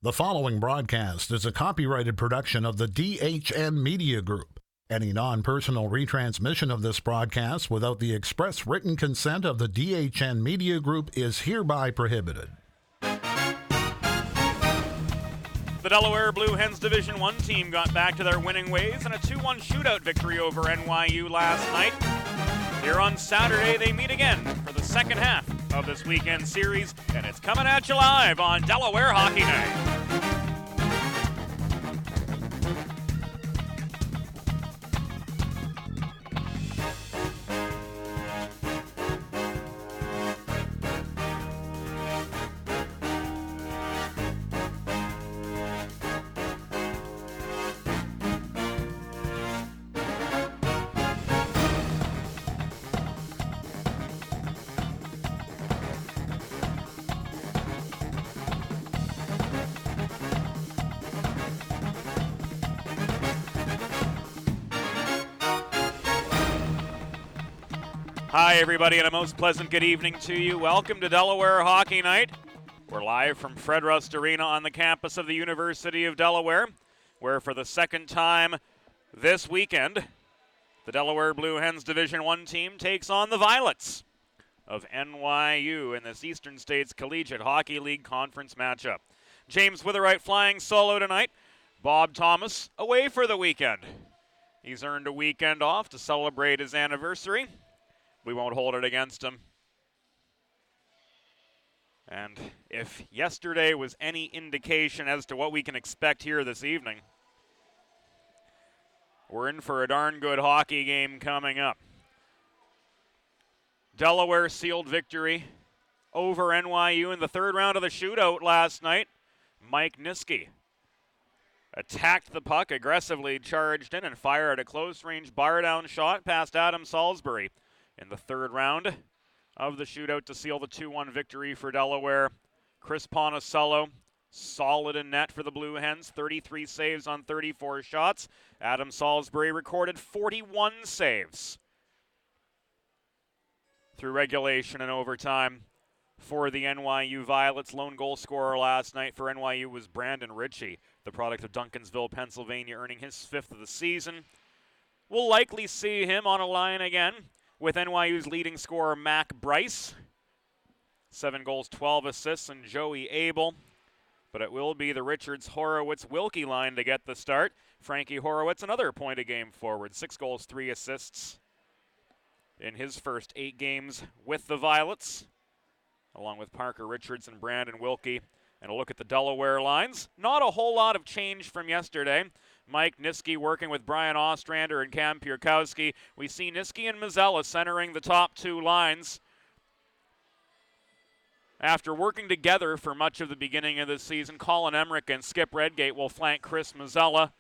The following broadcast is a copyrighted production of the DHN Media Group. Any non-personal retransmission of this broadcast without the express written consent of the DHN Media Group is hereby prohibited. The Delaware Blue Hens Division I team got back to their winning ways in a 2-1 shootout victory over NYU last night. Here on Saturday, they meet again for the second half of this weekend series, and it's coming at you live on Delaware Hockey Night. Hi, everybody, and a most pleasant good evening to you. Welcome to Delaware Hockey Night. We're live from Fred Rust Arena on the campus of the University of Delaware, where for the second time this weekend, the Delaware Blue Hens Division I team takes on the Violets of NYU in this Eastern States Collegiate Hockey League Conference matchup. James Witherite flying solo tonight. Bob Thomas away for the weekend. He's earned a weekend off to celebrate his anniversary. We won't hold it against him. And if yesterday was any indication as to what we can expect here this evening, we're in for a darn good hockey game coming up. Delaware sealed victory over NYU in the third round of the shootout last night. Mike Niski attacked the puck, aggressively charged in, and fired a close-range bar-down shot past Adam Salisbury in the third round of the shootout to seal the 2-1 victory for Delaware. Chris Ponicello, solid in net for the Blue Hens, 33 saves on 34 shots. Adam Salisbury recorded 41 saves through regulation and overtime for the NYU Violets. Lone goal scorer last night for NYU was Brandon Ritchie, the product of Duncansville, Pennsylvania, earning his 5th of the season. We'll likely see him on a line again with NYU's leading scorer, Mac Bryce. 7 goals, 12 assists, and Joey Abel, but it will be the Richards-Horowitz-Wilkie line to get the start. Frankie Horowitz, another point-a-game forward, 6 goals, 3 assists in his first 8 games with the Violets, along with Parker Richards and Brandon Wilkie. And a look at the Delaware lines. Not a whole lot of change from yesterday. Mike Niski working with Brian Ostrander and Cam Pierkowski. We see Niski and Mazzella centering the top 2 lines. After working together for much of the beginning of the season, Colin Emmerich and Skip Redgate will flank Chris Mazzella.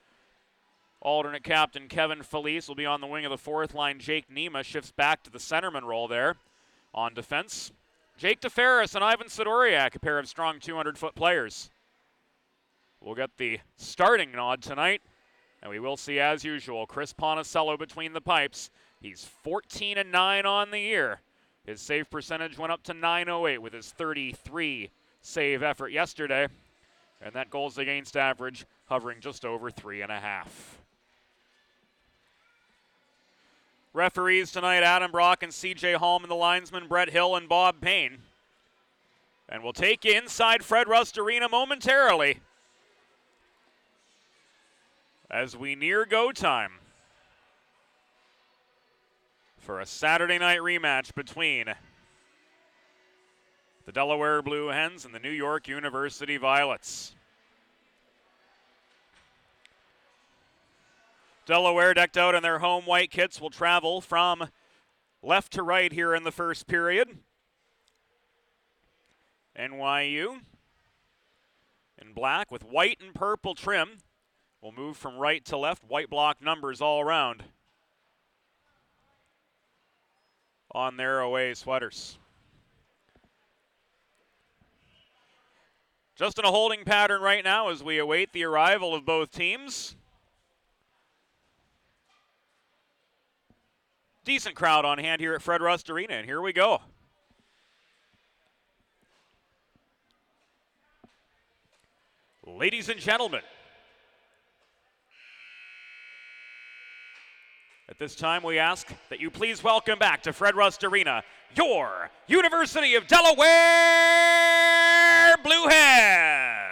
Alternate captain Kevin Felice will be on the wing of the 4th line. Jake Nema shifts back to the centerman role there on defense. Jake DeFerris and Ivan Sidoriak, a pair of strong 200-foot players. We'll get the starting nod tonight, and we will see, as usual, Chris Ponticello between the pipes. He's 14-9 on the year. His save percentage went up to .908 with his 33 save effort yesterday, and that goals against average hovering just over 3.5. Referees tonight, Adam Brock and C.J. Holm, and the linesmen Brett Hill and Bob Payne. And we'll take you inside Fred Rust Arena momentarily as we near go time for a Saturday night rematch between the Delaware Blue Hens and the New York University Violets. Delaware, decked out in their home white kits, will travel from left to right here in the first period. NYU in black with white and purple trim will move from right to left. White block numbers all around on their away sweaters. Just in a holding pattern right now as we await the arrival of both teams. Decent crowd on hand here at Fred Rust Arena, and here we go. Ladies and gentlemen, at this time we ask that you please welcome back to Fred Rust Arena your University of Delaware Blue Hens.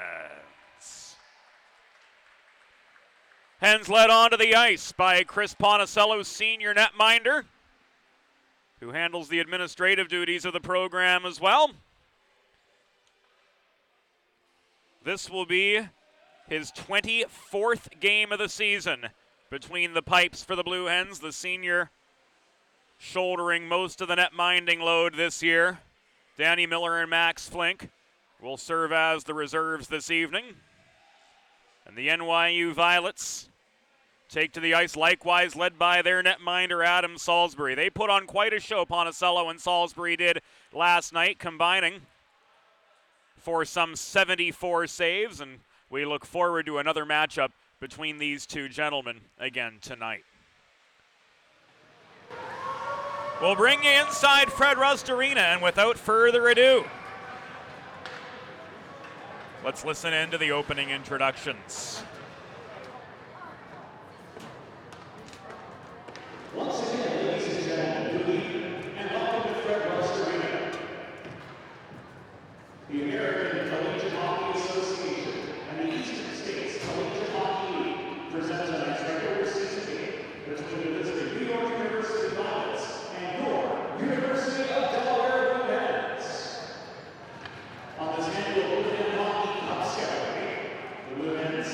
Hens led onto the ice by Chris Ponticello, senior netminder, who handles the administrative duties of the program as well. This will be his 24th game of the season between the pipes for the Blue Hens, the senior shouldering most of the net-minding load this year. Danny Miller and Max Flink will serve as the reserves this evening. And the NYU Violets take to the ice likewise, led by their netminder Adam Salisbury. They put on quite a show, Ponticello and Salisbury did last night, combining for some 74 saves, and we look forward to another matchup between these two gentlemen again tonight. We'll bring you inside Fred Rust Arena, and without further ado, let's listen in to the opening introductions. Once again, ladies and gentlemen, good evening, and welcome to Fred Rust Arena. The American Collegiate Hockey Association and the Eastern States Collegiate Hockey League present tonight's regular season game between the visiting New York University Violets and your University of Delaware Blue Hens. On this annual Blue Hen Hockey Cup Scout Week, the Blue Hens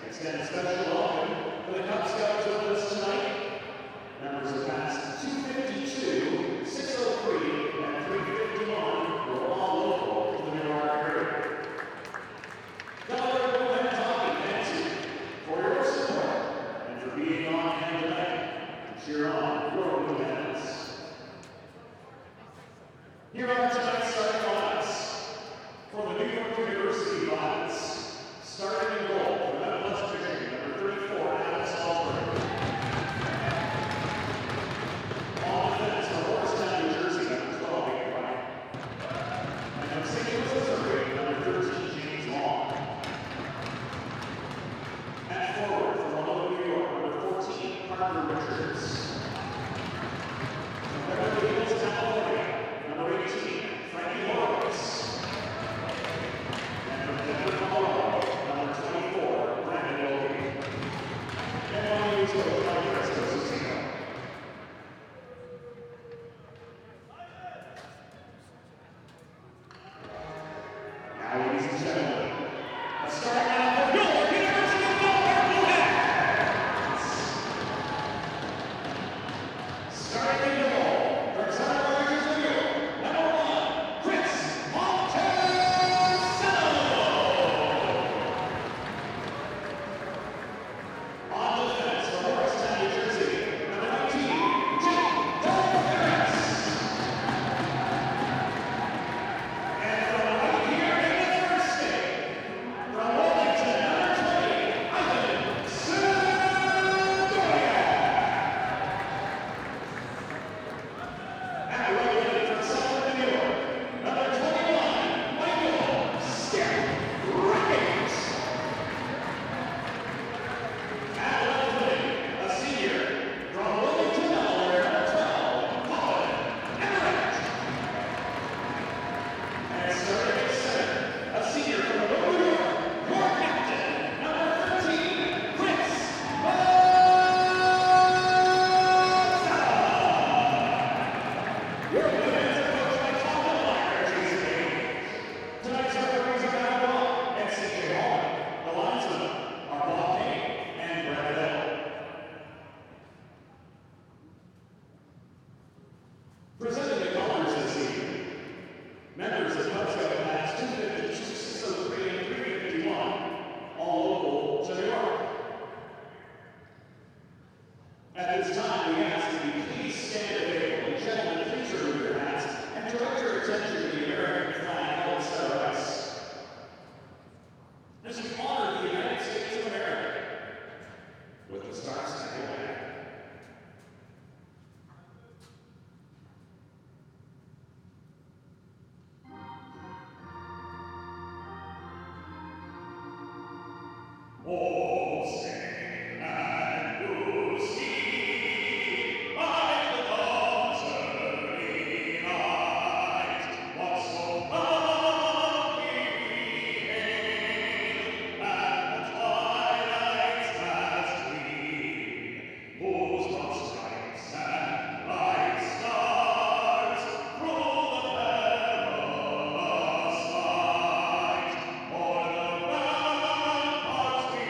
extend a special welcome to the Cup Scouts with us tonight. Members of past 252, 603, and 351 were all local to the New York area. Delaware Blue Hens Hockey thanks you for your support and for being on hand tonight to cheer on your Blue Hens. Here are tonight's starting lineups for the New York University Violets. Starting in goal for Methodist Michigan, number 34, Adam Salisbury. On defense for Morristown, New Jersey, number 12, Ian White. And from St. Louis, Missouri, number 13, James Long. At forward from Malone, New York, number 14, Parker Richards. From Beverly Hills, California, number 18, stand available. Gentlemen, please remove your hats and direct your attention to the American flag held center ice. This is honor of the United States of America. With the Star Spangled Banner. Oh, sing and do see by the dawn's early light, what so lovely we hailed, and the twilight's last gleam, whose long stripes and bright stars through the perilous fight, o'er the ramparts we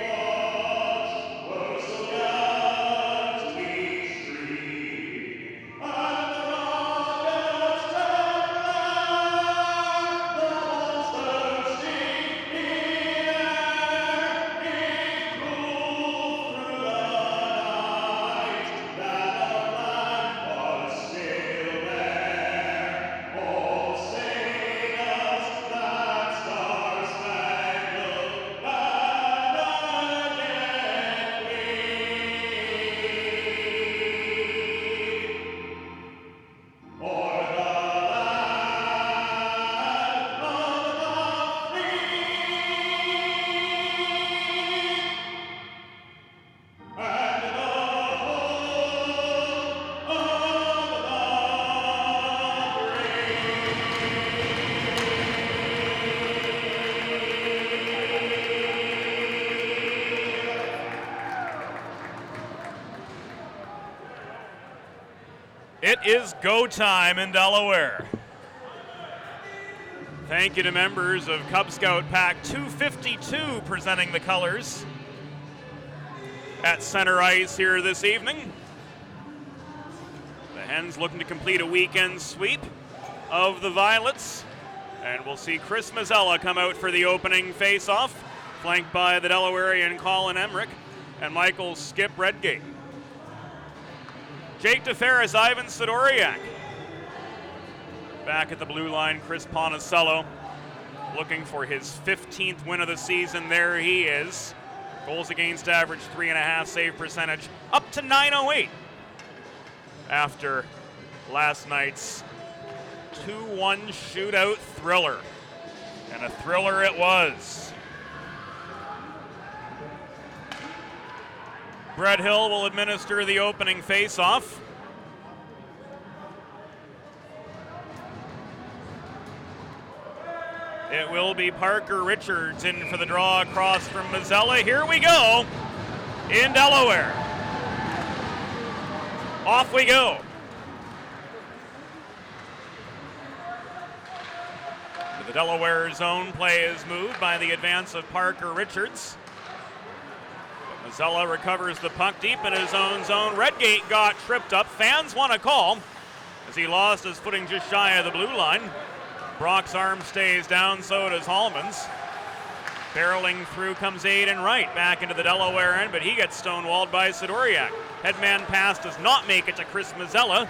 watched, were so gallantly streamed, and the rockets red glare, the monsters sting in air, it proved through the night that the flag was still there. Oh, sing us that star-spangled banner again, we. O'er the land of the free and the home of the It is go time in Delaware. Thank you to members of Cub Scout Pack 252 presenting the colors at center ice here this evening. The Hens looking to complete a weekend sweep of the Violets, and we'll see Chris Mazzella come out for the opening face-off, flanked by the Delawarean Colin Emmerich and Michael Skip Redgate. Jake DeFerris, Ivan Sidoriak. Back at the blue line, Chris Ponicello looking for his 15th win of the season. There he is. Goals against average, 3.5, save percentage up to .908 after last night's 2-1 shootout thriller. And a thriller it was. Brett Hill will administer the opening face-off. It will be Parker Richards in for the draw across from Mazzella. Here we go in Delaware. Off we go. To the Delaware zone, play is moved by the advance of Parker Richards. Mazzella recovers the puck deep in his own zone. Redgate got tripped up. Fans want a call as he lost his footing just shy of the blue line. Brock's arm stays down, so does Hallman's. Barreling through comes Aiden Wright back into the Delaware end, but he gets stonewalled by Sidoriak. Headman pass does not make it to Chris Mazzella,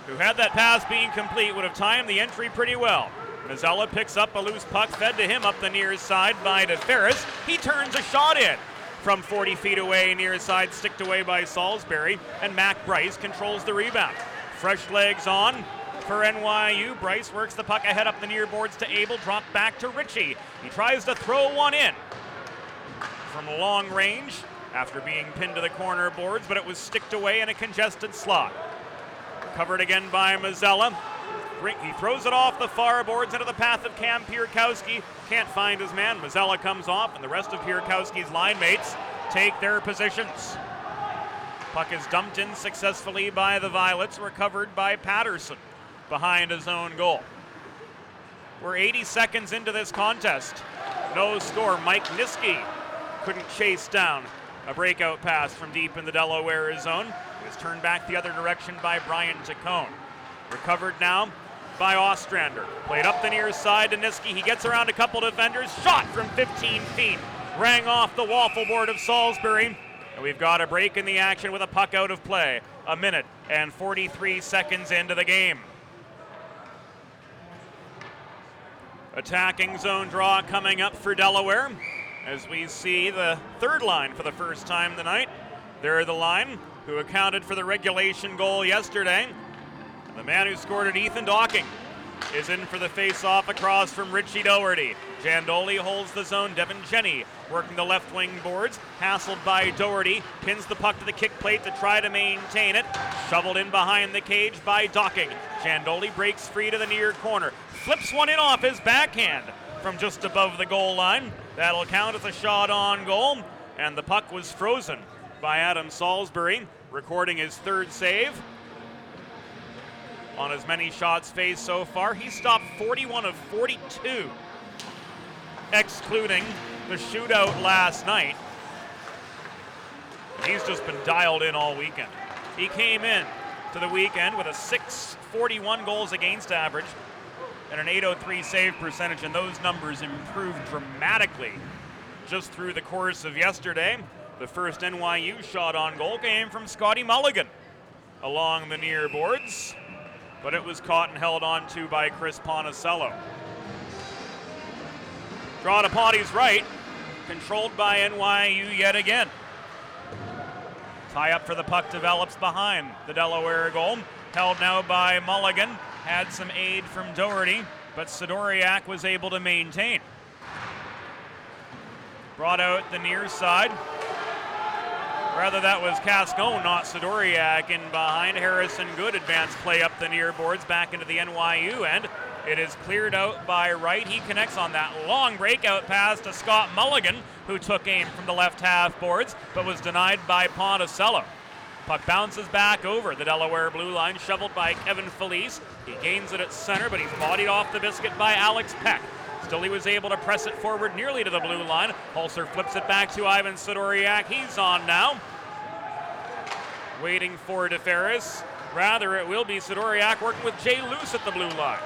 who, had that pass being complete, would have timed the entry pretty well. Mazzella picks up a loose puck fed to him up the near side by DeFerris. He turns a shot in from 40 feet away, near side, sticked away by Salisbury, and Mac Bryce controls the rebound. Fresh legs on for NYU. Bryce works the puck ahead up the near boards to Abel, dropped back to Ritchie. He tries to throw one in from long range after being pinned to the corner boards, but it was sticked away in a congested slot. Covered again by Mazzella. He throws it off the far boards into the path of Cam Pierkowski. Can't find his man. Mazzella comes off, and the rest of Pierkowski's line mates take their positions. Puck is dumped in successfully by the Violets, recovered by Patterson behind his own goal. We're 80 seconds into this contest. No score. Mike Niski couldn't chase down a breakout pass from deep in the Delaware zone. It was turned back the other direction by Brian Tacone. Recovered now by Ostrander. Played up the near side to Niski. He gets around a couple defenders. Shot from 15 feet. Rang off the waffle board of Salisbury. And we've got a break in the action with a puck out of play. 1 minute and 43 seconds into the game. Attacking zone draw coming up for Delaware as we see the third line for the first time tonight. They're the line who accounted for the regulation goal yesterday. The man who scored it, Ethan Docking, is in for the face-off across from Richie Doherty. Jandoli holds the zone. Devin Jenny working the left wing boards. Hassled by Doherty. Pins the puck to the kick plate to try to maintain it. Shoveled in behind the cage by Docking. Jandoli breaks free to the near corner. Flips one in off his backhand from just above the goal line. That'll count as a shot on goal. And the puck was frozen by Adam Salisbury, recording his third save. On as many shots faced so far, he stopped 41 of 42, excluding the shootout last night. He's just been dialed in all weekend. He came in to the weekend with a .641 goals against average and an .803 save percentage, and those numbers improved dramatically just through the course of yesterday. The first NYU shot on goal came from Scotty Mulligan along the near boards, but it was caught and held on to by Chris Ponticello. Draw to Potty's right, controlled by NYU yet again. Tie up for the puck develops behind the Delaware goal. Held now by Mulligan. Had some aid from Doherty, but Sidoriak was able to maintain. Brought out the near side. Rather, that was Cascone, not Sidoriak, in behind. Harrison Good advanced play up the near boards back into the NYU end. It is cleared out by Wright. He connects on that long breakout pass to Scott Mulligan, who took aim from the left half boards, but was denied by Ponticello. Puck bounces back over the Delaware blue line, shoveled by Kevin Felice. He gains it at center, but he's bodied off the biscuit by Alex Peck. Still, he was able to press it forward nearly to the blue line. Hulser flips it back to Ivan Sidoriak. He's on now. Waiting for DeFerris. Rather, it will be Sidoriak working with Jay Luce at the blue line.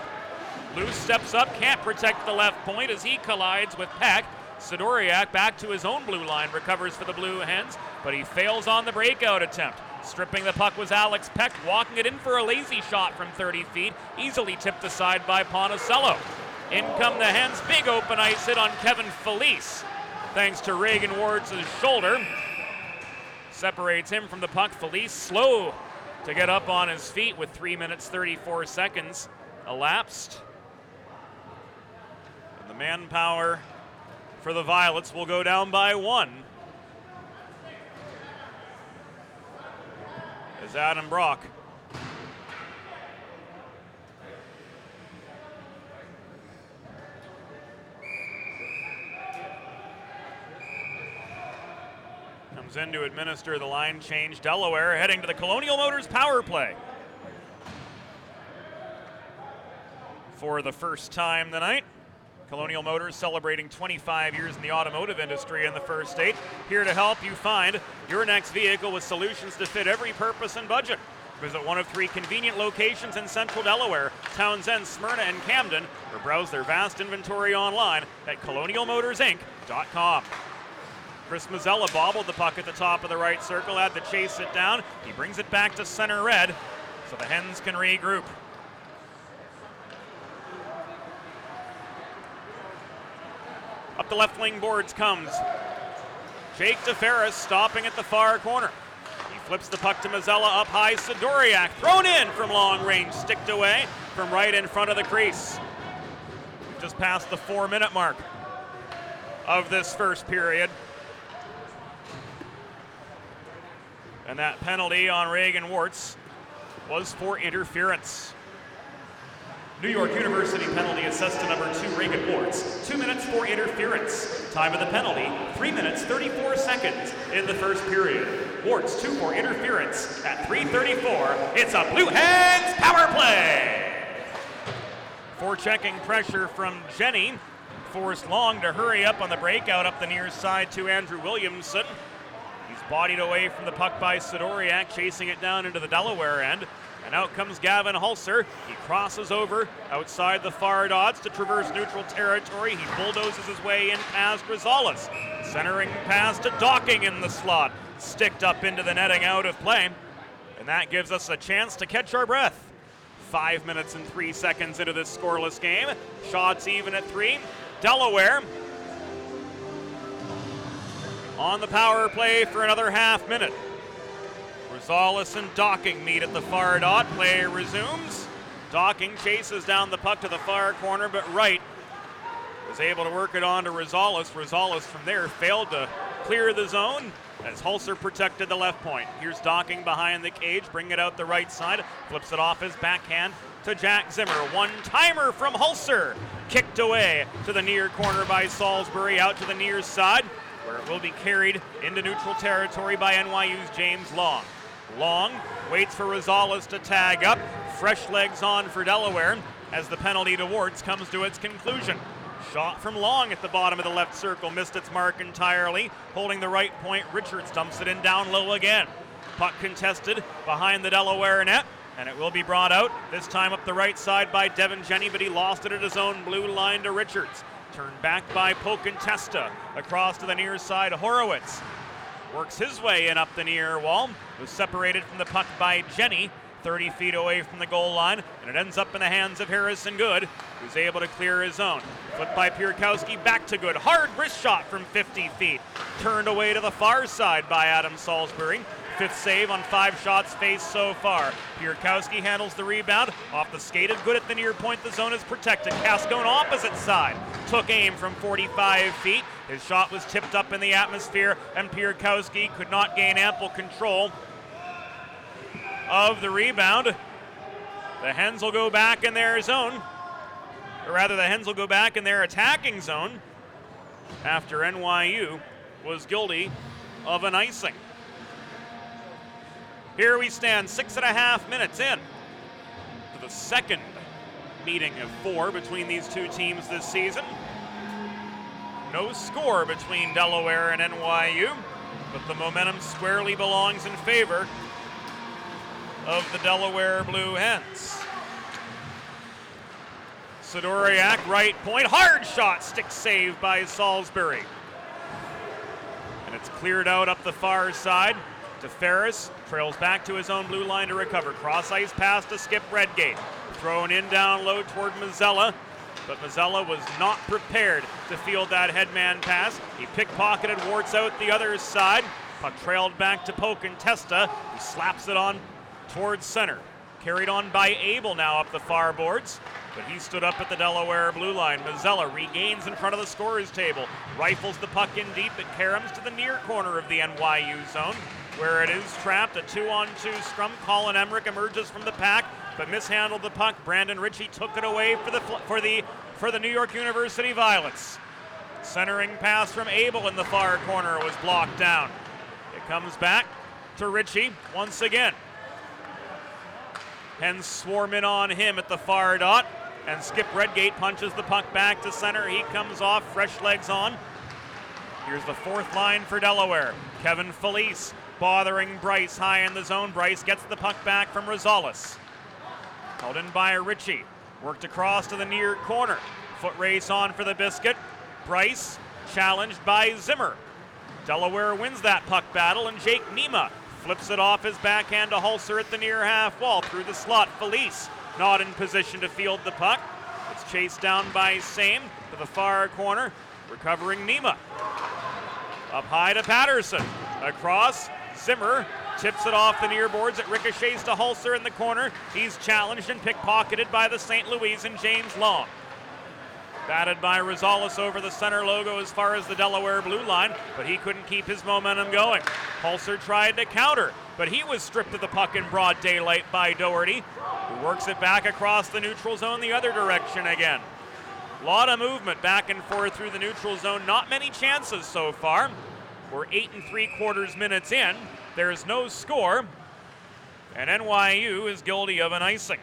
Luce steps up, can't protect the left point as he collides with Peck. Sidoriak back to his own blue line, recovers for the Blue Hens, but he fails on the breakout attempt. Stripping the puck was Alex Peck, walking it in for a lazy shot from 30 feet, easily tipped aside by Ponticello. In come the Hens, big open ice hit on Kevin Felice, thanks to Reagan Ward's shoulder. Separates him from the puck. Felice slow to get up on his feet with 3 minutes 34 seconds elapsed. And the manpower for the Violets will go down by 1. As Adam Brock comes in to administer the line change. Delaware heading to the Colonial Motors power play for the first time tonight. Colonial Motors celebrating 25 years in the automotive industry in the first state. Here to help you find your next vehicle with solutions to fit every purpose and budget. Visit one of 3 convenient locations in central Delaware, Townsend, Smyrna, and Camden, or browse their vast inventory online at colonialmotorsinc.com. Chris Mazzella bobbled the puck at the top of the right circle, had to chase it down. He brings it back to center red so the Hens can regroup. Up the left wing boards comes Jake DeFerris, stopping at the far corner. He flips the puck to Mazzella up high. Sidoriak thrown in from long range, sticked away from right in front of the crease. We've just passed the 4-minute mark of this first period. And that penalty on Reagan Wartz was for interference. New York University penalty assessed to number 2, Reagan Wartz. 2 minutes for interference. Time of the penalty, 3 minutes 34 seconds in the first period. Wartz 2 for interference at 3:34. It's a Blue Hens power play. Forechecking pressure from Jenny forced Long to hurry up on the breakout up the near side to Andrew Williamson. He's bodied away from the puck by Sidoriak, chasing it down into the Delaware end. And out comes Gavin Hulser. He crosses over outside the far dots to traverse neutral territory. He bulldozes his way in past Rosales. Centering pass to Docking in the slot. Sticked up into the netting, out of play. And that gives us a chance to catch our breath. 5 minutes and 3 seconds into this scoreless game. Shots even at 3. Delaware on the power play for another half minute. Rosales and Docking meet at the far dot. Play resumes. Docking chases down the puck to the far corner, but Wright was able to work it on to Rosales. Rosales from there failed to clear the zone as Hulser protected the left point. Here's Docking behind the cage, bring it out the right side, flips it off his backhand to Jack Zimmer. One-timer from Hulser, kicked away to the near corner by Salisbury, out to the near side, where it will be carried into neutral territory by NYU's James Long. Long waits for Rosales to tag up. Fresh legs on for Delaware as the penalty to Wards comes to its conclusion. Shot from Long at the bottom of the left circle, missed its mark entirely. Holding the right point, Richards dumps it in down low again. Puck contested behind the Delaware net, and it will be brought out, this time up the right side by Devin Jenny, but he lost it at his own blue line to Richards. Turned back by Pocantesta, across to the near side, Horowitz. Works his way in up the near wall, was separated from the puck by Jenny, 30 feet away from the goal line, and it ends up in the hands of Harrison Good, who's able to clear his own. Flipped by Pierkowski, back to Good. Hard wrist shot from 50 feet. Turned away to the far side by Adam Salisbury. 5th save on 5 shots faced so far. Pierkowski handles the rebound. Off the skate of Good at the near point, the zone is protected. Cascone opposite side. Took aim from 45 feet. His shot was tipped up in the atmosphere, and Pierkowski could not gain ample control of the rebound. The Hens will go back in their zone. Or rather, the Hens will go back in their attacking zone after NYU was guilty of an icing. Here we stand, 6.5 minutes in to the second meeting of 4 between these two teams this season. No score between Delaware and NYU, but the momentum squarely belongs in favor of the Delaware Blue Hens. Sidoriak, right point, hard shot, stick save by Salisbury. And it's cleared out up the far side to Ferris, trails back to his own blue line to recover. Cross ice pass to Skip Redgate. Thrown in down low toward Mazzella, but Mazzella was not prepared to field that headman pass. He pickpocketed Warts out the other side. Puck trailed back to Pocantesta, who slaps it on towards center. Carried on by Abel now up the far boards, but he stood up at the Delaware blue line. Mazzella regains in front of the scorer's table, rifles the puck in deep. It caroms to the near corner of the NYU zone, where it is trapped. A 2-on-2 scrum. Colin Emmerich emerges from the pack, but mishandled the puck. Brandon Ritchie took it away for the New York University Violets. Centering pass from Abel in the far corner was blocked down. It comes back to Ritchie once again. Hens swarm in on him at the far dot, and Skip Redgate punches the puck back to center. He comes off, fresh legs on. Here's the 4th line for Delaware. Kevin Felice bothering Bryce high in the zone. Bryce gets the puck back from Rosales. Held in by Ritchie. Worked across to the near corner. Foot race on for the biscuit. Bryce challenged by Zimmer. Delaware wins that puck battle, and Jake Nema flips it off his backhand to Hulser at the near half wall. Through the slot, Felice not in position to field the puck. It's chased down by Same to the far corner, recovering Nema. Up high to Patterson. Across, Zimmer tips it off the near boards. It ricochets to Hulser in the corner. He's challenged and pickpocketed by the St. Louis and James Long. Batted by Rosales over the center logo as far as the Delaware blue line, but he couldn't keep his momentum going. Hulser tried to counter, but he was stripped of the puck in broad daylight by Doherty, who works it back across the neutral zone the other direction again. A lot of movement back and forth through the neutral zone. Not many chances so far. We're 8 3/4 minutes in. There's no score, and NYU is guilty of an icing.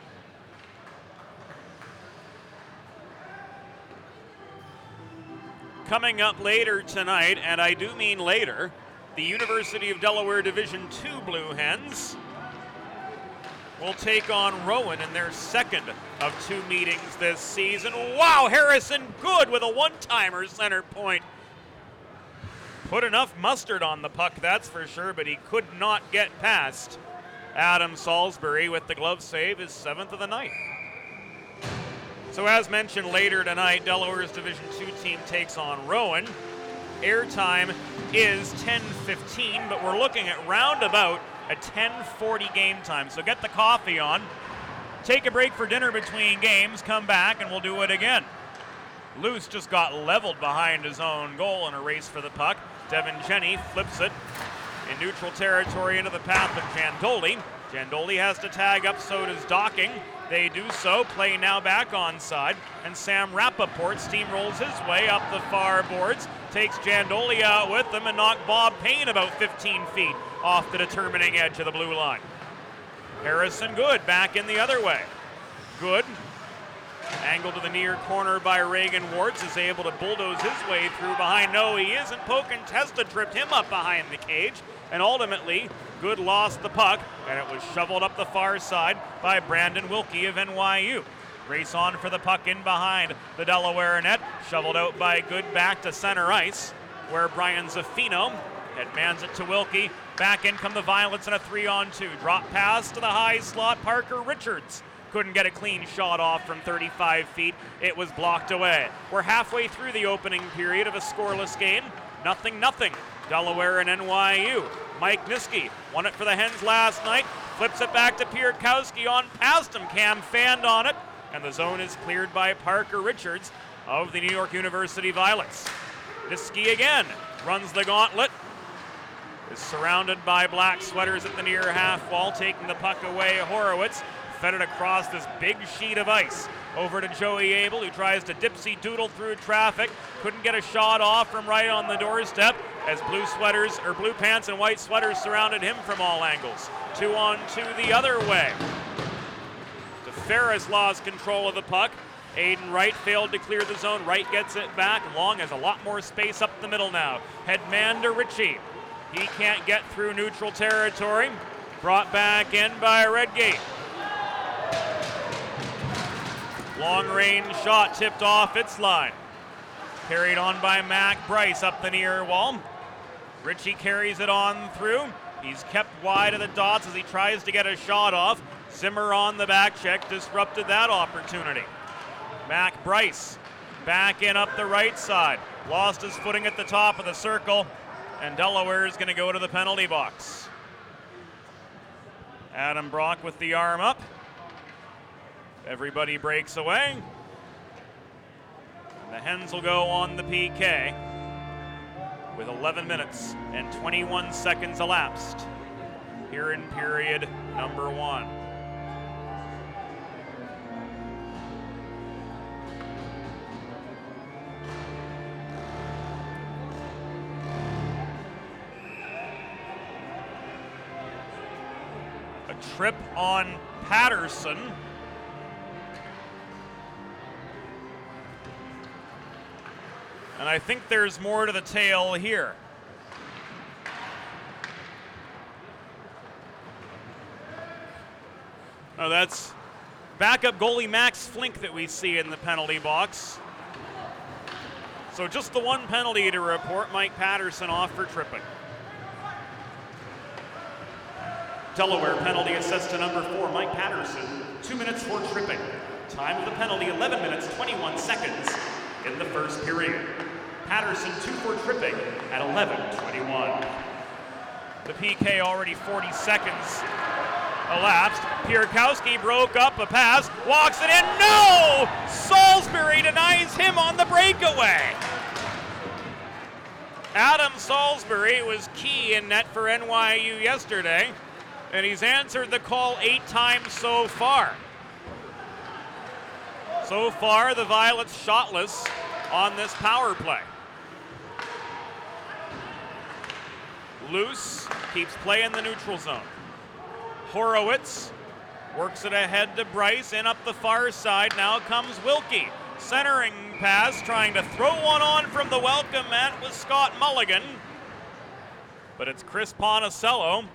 Coming up later tonight, and I do mean later, the University of Delaware Division II Blue Hens will take on Rowan in their second of 2 meetings this season. Wow, Harrison Good with a one-timer center point. put enough mustard on the puck, that's for sure, but he could not get past Adam Salisbury with the glove save, his 7th of the night. So as mentioned later tonight, Delaware's Division II team takes on Rowan. Airtime is 10:15, but we're looking at roundabout a 10:40 game time. So get the coffee on, take a break for dinner between games, come back, and we'll do it again. Luce just got leveled behind his own goal in a race for the puck. Devin Jenny flips it in neutral territory into the path of Jandoli. Jandoli has to tag up, so does Docking. They do so, play now back onside, and Sam Rappaport steamrolls his way up the far boards, takes Jandoli out with them, and knocked Bob Payne about 15 feet off the determining edge of the blue line. Harrison Good back in the other way. Good, angled to the near corner by Reagan Warts, is able to bulldoze his way through behind. No, he isn't. Pokin Testa tripped him up behind the cage, and ultimately Good lost the puck, and it was shoveled up the far side by Brandon Wilkie of NYU. Race on for the puck in behind the Delaware net, shoveled out by Good back to center ice, where Brian Zaffino headmans it to Wilkie. Back in come the Violets in a 3-on-2. Drop pass to the high slot, Parker Richards. Couldn't get a clean shot off from 35 feet. It was blocked away. We're halfway through the opening period of a scoreless game. 0-0. Delaware and NYU. Mike Niski won it for the Hens last night. Flips it back to Pierkowski on past him. Cam fanned on it. And the zone is cleared by Parker Richards of the New York University Violets. Niski again runs the gauntlet. Is surrounded by black sweaters at the near half wall, taking the puck away. Horowitz fed it across this big sheet of ice over to Joey Abel, who tries to dipsy doodle through traffic. Couldn't get a shot off from right on the doorstep as blue pants and white sweaters surrounded him from all angles. 2-on-2 the other way. DeFerris lost control of the puck. Aiden Wright failed to clear the zone. Wright gets it back. Long has a lot more space up the middle now. Headman to Ritchie. He can't get through neutral territory. Brought back in by Redgate. Long range shot tipped off its line. Carried on by Mac Bryce up the near wall. Ritchie carries it on through. He's kept wide of the dots as he tries to get a shot off. Zimmer on the back check disrupted that opportunity. Mac Bryce back in up the right side. Lost his footing at the top of the circle, and Delaware is going to go to the penalty box. Adam Brock with the arm up. Everybody breaks away. And the Hens will go on the PK with 11 minutes and 21 seconds elapsed here in period number 1. A trip on Patterson. And I think there's more to the tale here. Oh, that's backup goalie Max Flink that we see in the penalty box. So just the one penalty to report. Mike Patterson off for tripping. Delaware penalty assessed to number 4, Mike Patterson. 2 minutes for tripping. Time of the penalty, 11 minutes, 21 seconds in the first period. Patterson 2 for tripping at 11:21. The PK already 40 seconds elapsed. Pierkowski broke up a pass, walks it in. No! Salisbury denies him on the breakaway. Adam Salisbury was key in net for NYU yesterday, and he's answered the call 8 times so far. So far, the Violets shotless on this power play. Luce keeps play in the neutral zone. Horowitz works it ahead to Bryce, in up the far side. Now comes Wilkie. Centering pass, trying to throw one on from the welcome mat with Scott Mulligan. But it's Chris Ponticello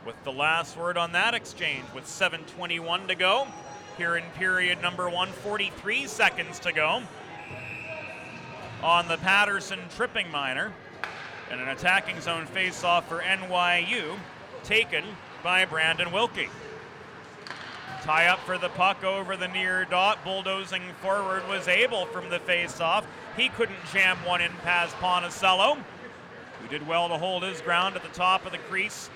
with the last word on that exchange with 7:21 to go. Here in period number 1, 43 seconds to go on the Patterson tripping minor. And an attacking zone face-off for NYU, taken by Brandon Wilkie. Tie up for the puck over the near dot. Bulldozing forward was able from the face-off. He couldn't jam one in past Ponticello, who did well to hold his ground at the top of the crease,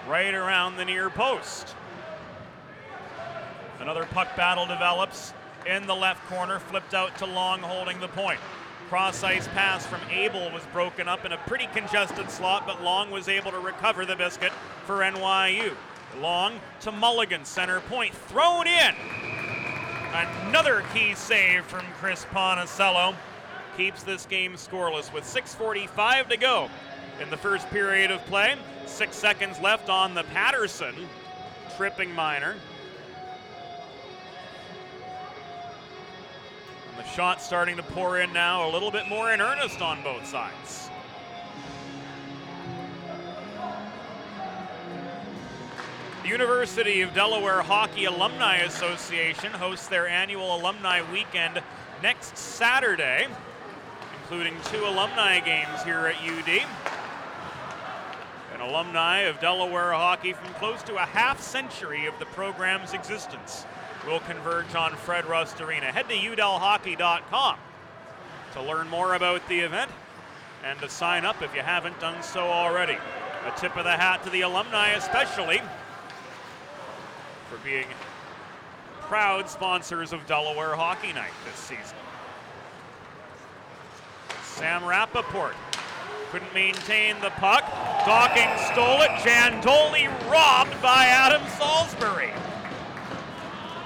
right around the near post. Another puck battle develops in the left corner, flipped out to Long holding the point. Cross-ice pass from Abel was broken up in a pretty congested slot, but Long was able to recover the biscuit for NYU. Long to Mulligan, center point, thrown in. Another key save from Chris Ponticello keeps this game scoreless with 6:45 to go in the first period of play. 6 seconds left on the Patterson tripping minor. And the shot starting to pour in now, a little bit more in earnest on both sides. The University of Delaware Hockey Alumni Association hosts their annual alumni weekend next Saturday, including 2 alumni games here at UD. An alumni of Delaware hockey from close to a half-century of the program's existence will converge on Fred Rust Arena. Head to udelhockey.com to learn more about the event and to sign up if you haven't done so already. A tip of the hat to the alumni especially for being proud sponsors of Delaware Hockey Night this season. Sam Rappaport couldn't maintain the puck. Docking stole it. Jandoli robbed by Adam Salisbury.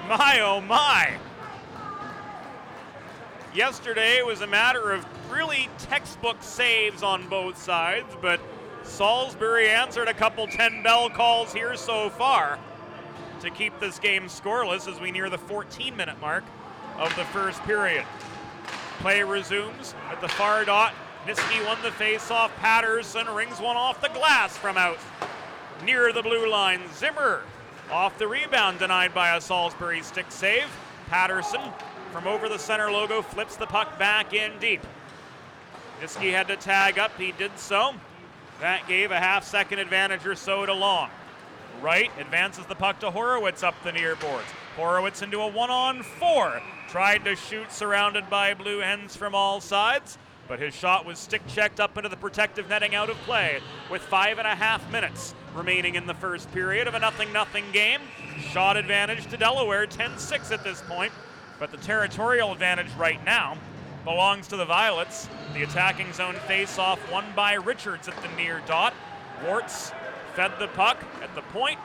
My, oh my. Yesterday was a matter of really textbook saves on both sides, but Salisbury answered a couple 10-bell calls here so far to keep this game scoreless as we near the 14-minute mark of the first period. Play resumes at the far dot. Niski won the face-off. Patterson rings one off the glass from out near the blue line. Zimmer off the rebound, denied by a Salisbury stick save. Patterson from over the center logo flips the puck back in deep. Niski had to tag up. He did so. That gave a half-second advantage or so to Long. Wright advances the puck to Horowitz up the near boards. Horowitz into a 1-on-4. Tried to shoot surrounded by Blue Hens from all sides, but his shot was stick-checked up into the protective netting out of play with 5.5 minutes remaining in the first period of a 0-0 game. Shot advantage to Delaware, 10-6 at this point, but the territorial advantage right now belongs to the Violets. The attacking zone face-off won by Richards at the near dot. Wartz fed the puck at the point,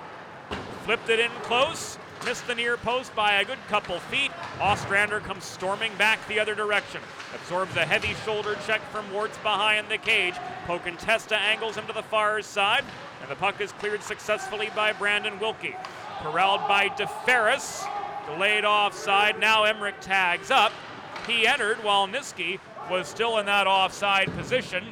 flipped it in close, missed the near post by a good couple feet. Ostrander comes storming back the other direction, absorbs a heavy shoulder check from Wartz behind the cage. Pocantesta angles him to the far side, and the puck is cleared successfully by Brandon Wilkie. Corralled by DeFerris, delayed offside. Now Emmerich tags up. He entered while Niski was still in that offside position.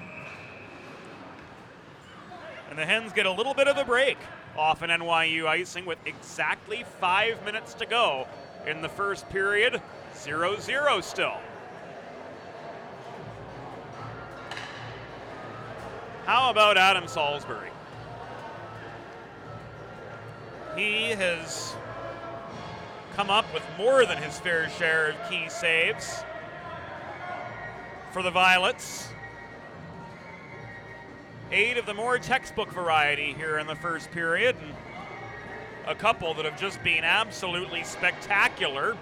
And the Hens get a little bit of a break off an NYU icing with exactly 5 minutes to go in the first period. 0-0 still. How about Adam Salisbury? He has come up with more than his fair share of key saves for the Violets. 8 of the more textbook variety here in the first period, and a couple that have just been absolutely spectacular.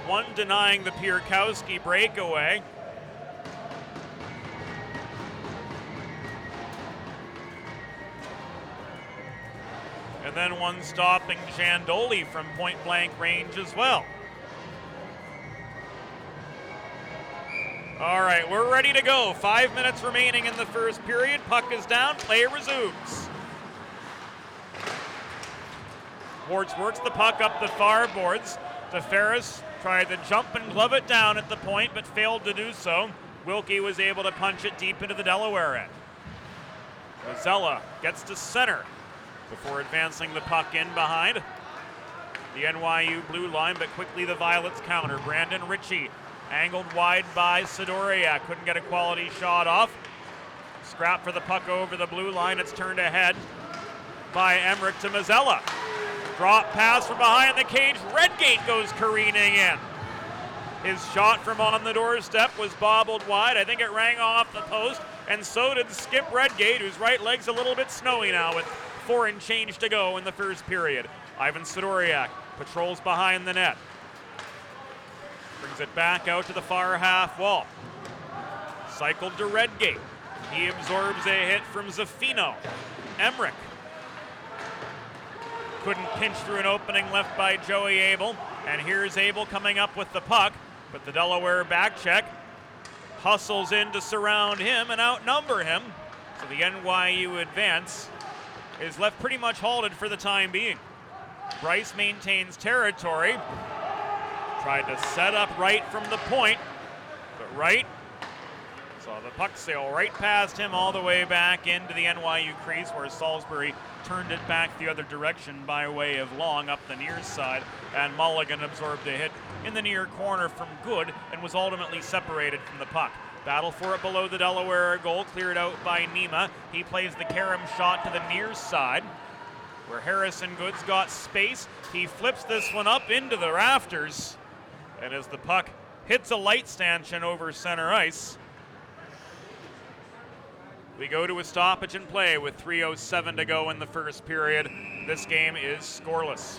One denying the Pierkowski breakaway. And then one stopping Jandoli from point-blank range as well. All right, we're ready to go. 5 minutes remaining in the first period. Puck is down, play resumes. Wartz works the puck up the far boards. DeFerris tried to jump and glove it down at the point, but failed to do so. Wilkie was able to punch it deep into the Delaware end. Mazzella gets to center before advancing the puck in behind the NYU blue line, but quickly the Violets counter. Brandon Ritchie angled wide by Sidoriak, couldn't get a quality shot off. Scrap for the puck over the blue line. It's turned ahead by Emmerich to Mazzella. Drop pass from behind the cage. Redgate goes careening in. His shot from on the doorstep was bobbled wide. I think it rang off the post, and so did Skip Redgate, whose right leg's a little bit snowy now with 4 and change to go in the first period. Ivan Sidoriak patrols behind the net. Brings it back out to the far half wall. Cycled to Redgate. He absorbs a hit from Zaffino. Emmerich couldn't pinch through an opening left by Joey Abel. And here's Abel coming up with the puck, but the Delaware back check hustles in to surround him and outnumber him. So the NYU advance is left pretty much halted for the time being. Bryce maintains territory. Tried to set up Wright from the point, but Wright saw the puck sail right past him all the way back into the NYU crease, where Salisbury turned it back the other direction by way of Long up the near side, and Mulligan absorbed a hit in the near corner from Good and was ultimately separated from the puck. Battle for it below the Delaware goal, cleared out by Nima. He plays the carom shot to the near side, where Harrison Goods got space. He flips this one up into the rafters, and as the puck hits a light stanchion over center ice, we go to a stoppage and play with 3:07 to go in the first period. This game is scoreless.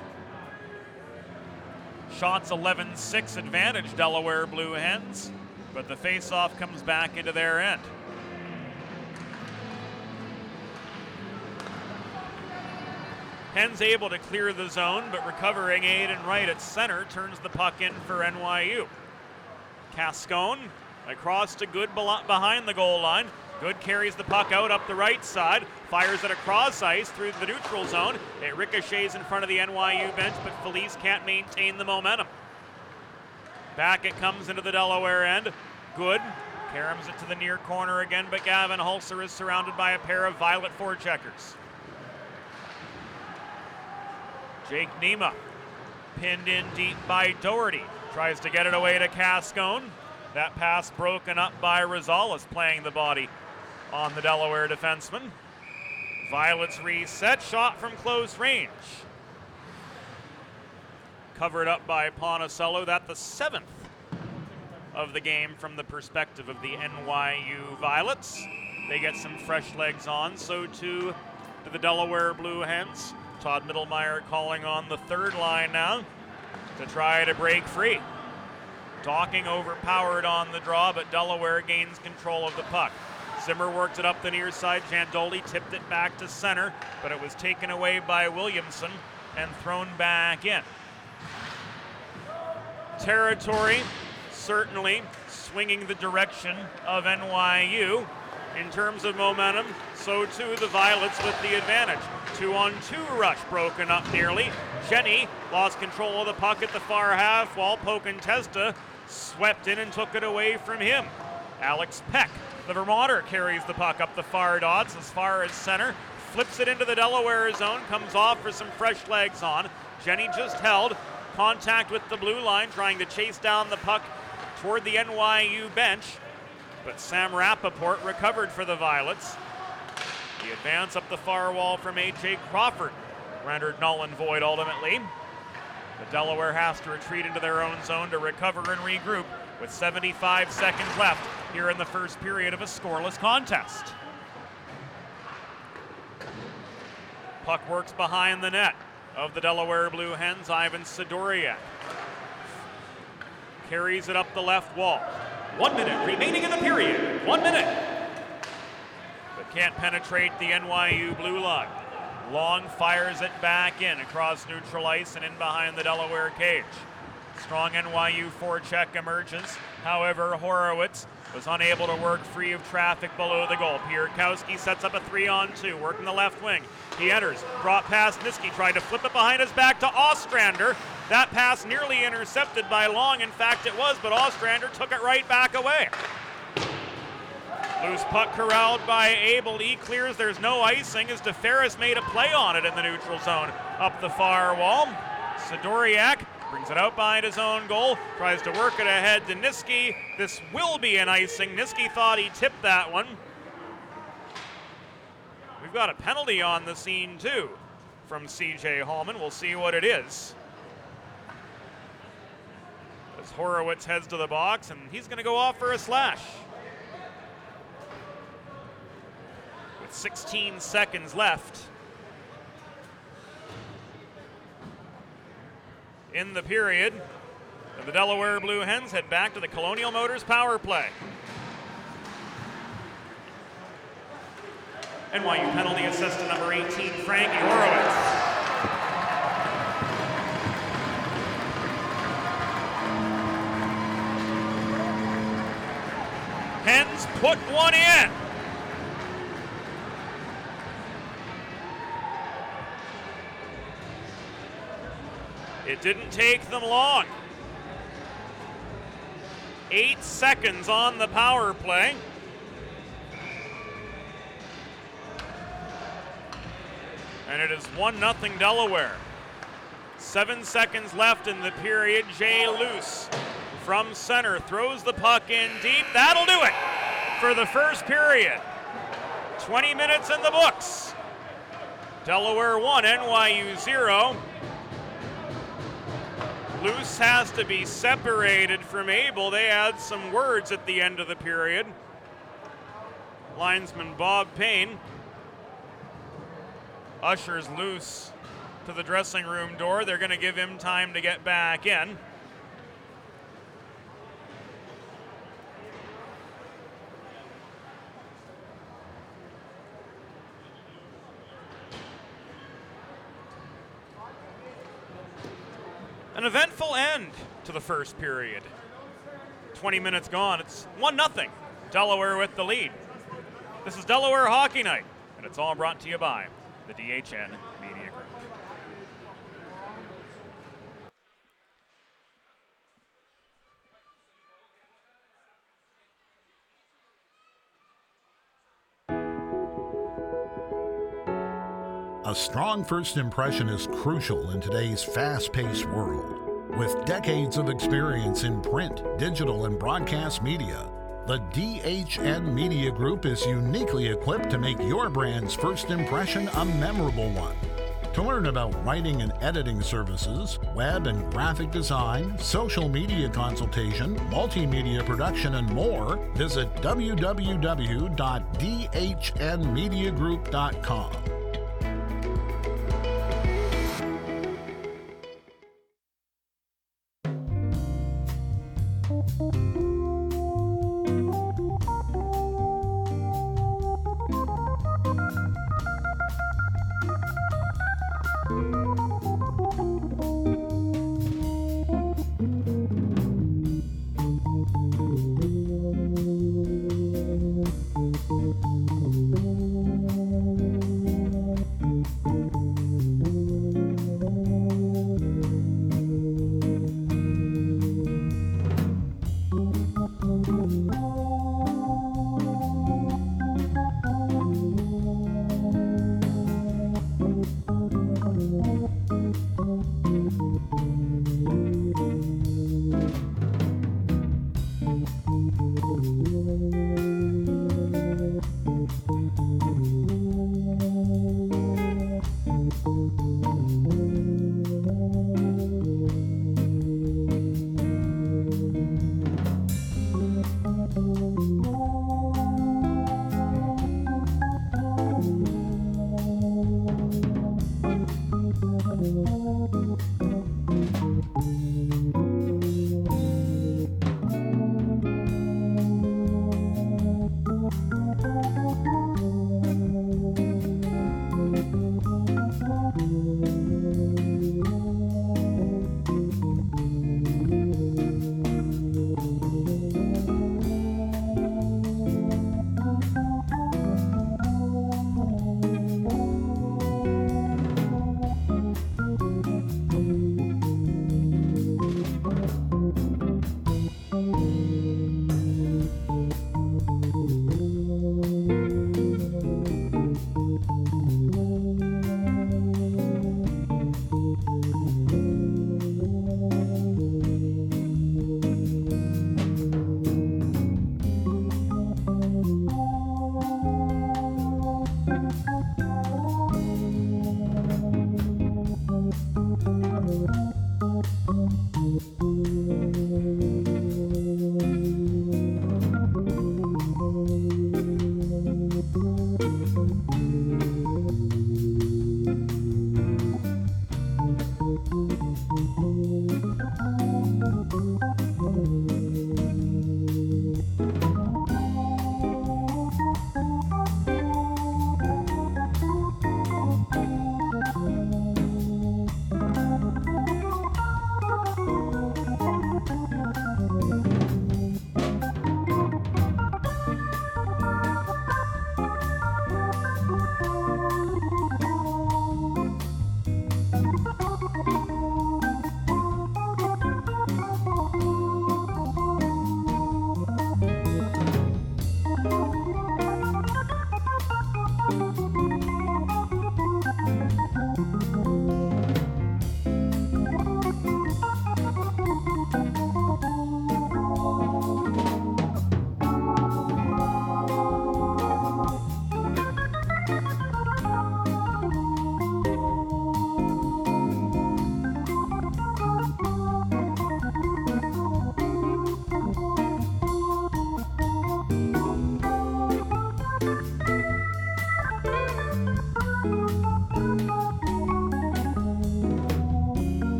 Shots 11-6 advantage Delaware Blue Hens, but the face-off comes back into their end. Hens able to clear the zone, but recovering Aiden Wright at center turns the puck in for NYU. Cascone across to Good behind the goal line. Good carries the puck out up the right side, fires it across ice through the neutral zone. It ricochets in front of the NYU bench, but Felice can't maintain the momentum. Back it comes into the Delaware end. Good caroms it to the near corner again, but Gavin Hulser is surrounded by a pair of violet forecheckers. Jake Nima pinned in deep by Doherty. Tries to get it away to Cascone. That pass broken up by Rosales, playing the body on the Delaware defenseman. Violets reset, shot from close range. Covered up by Ponticello. That's the 7th of the game from the perspective of the NYU Violets. They get some fresh legs on, so too do the Delaware Blue Hens. Todd Mittelmeyer calling on the third line now to try to break free. Docking overpowered on the draw, but Delaware gains control of the puck. Zimmer worked it up the near side. Jandoli tipped it back to center, but it was taken away by Williamson and thrown back in. Territory certainly swinging the direction of NYU. In terms of momentum, so too the Violets with the advantage. 2-on-2 rush broken up nearly. Jenny lost control of the puck at the far half while Pocantesta swept in and took it away from him. Alex Peck, the Vermonter, carries the puck up the far dots as far as center, flips it into the Delaware zone, comes off for some fresh legs on. Jenny just held contact with the blue line, trying to chase down the puck toward the NYU bench, but Sam Rappaport recovered for the Violets. The advance up the far wall from A.J. Crawford rendered null and void ultimately. The Delaware has to retreat into their own zone to recover and regroup with 75 seconds left here in the first period of a scoreless contest. Puck works behind the net of the Delaware Blue Hens. Ivan Sidoriak carries it up the left wall. 1 minute remaining in the period. 1 minute. But can't penetrate the NYU blue line. Long fires it back in across neutral ice and in behind the Delaware cage. Strong NYU forecheck emerges. However, Horowitz was unable to work free of traffic below the goal. Pierkowski sets up a 3-on-2, working the left wing. He enters, drop pass, Niski tried to flip it behind his back to Ostrander. That pass nearly intercepted by Long. In fact, it was, but Ostrander took it right back away. Loose puck corralled by Abel. He clears. There's no icing as DeFerris made a play on it in the neutral zone up the far wall. Sidoriak brings it out behind his own goal. Tries to work it ahead to Niski. This will be an icing. Niski thought he tipped that one. We've got a penalty on the scene too from CJ Hallman. We'll see what it is. As Horowitz heads to the box, and he's going to go off for a slash. With 16 seconds left in the period, and the Delaware Blue Hens head back to the Colonial Motors power play. NYU penalty assist to number 18, Frankie Horowitz. Hens put one in. It didn't take them long. 8 seconds on the power play. And it is 1-0 Delaware. 7 seconds left in the period. Jay Luce from center throws the puck in deep. That'll do it for the first period. 20 minutes in the books. Delaware 1, NYU 0. Luce has to be separated from Abel. They had some words at the end of the period. Linesman Bob Payne ushers Luce to the dressing room door. They're going to give him time to get back in. An eventful end to the first period. 20 minutes gone. It's 1-0. Delaware with the lead. This is Delaware Hockey Night, and it's all brought to you by the DHN Media Group. A strong first impression is crucial in today's fast-paced world. With decades of experience in print, digital, and broadcast media, the DHN Media Group is uniquely equipped to make your brand's first impression a memorable one. To learn about writing and editing services, web and graphic design, social media consultation, multimedia production, and more, visit www.dhnmediagroup.com.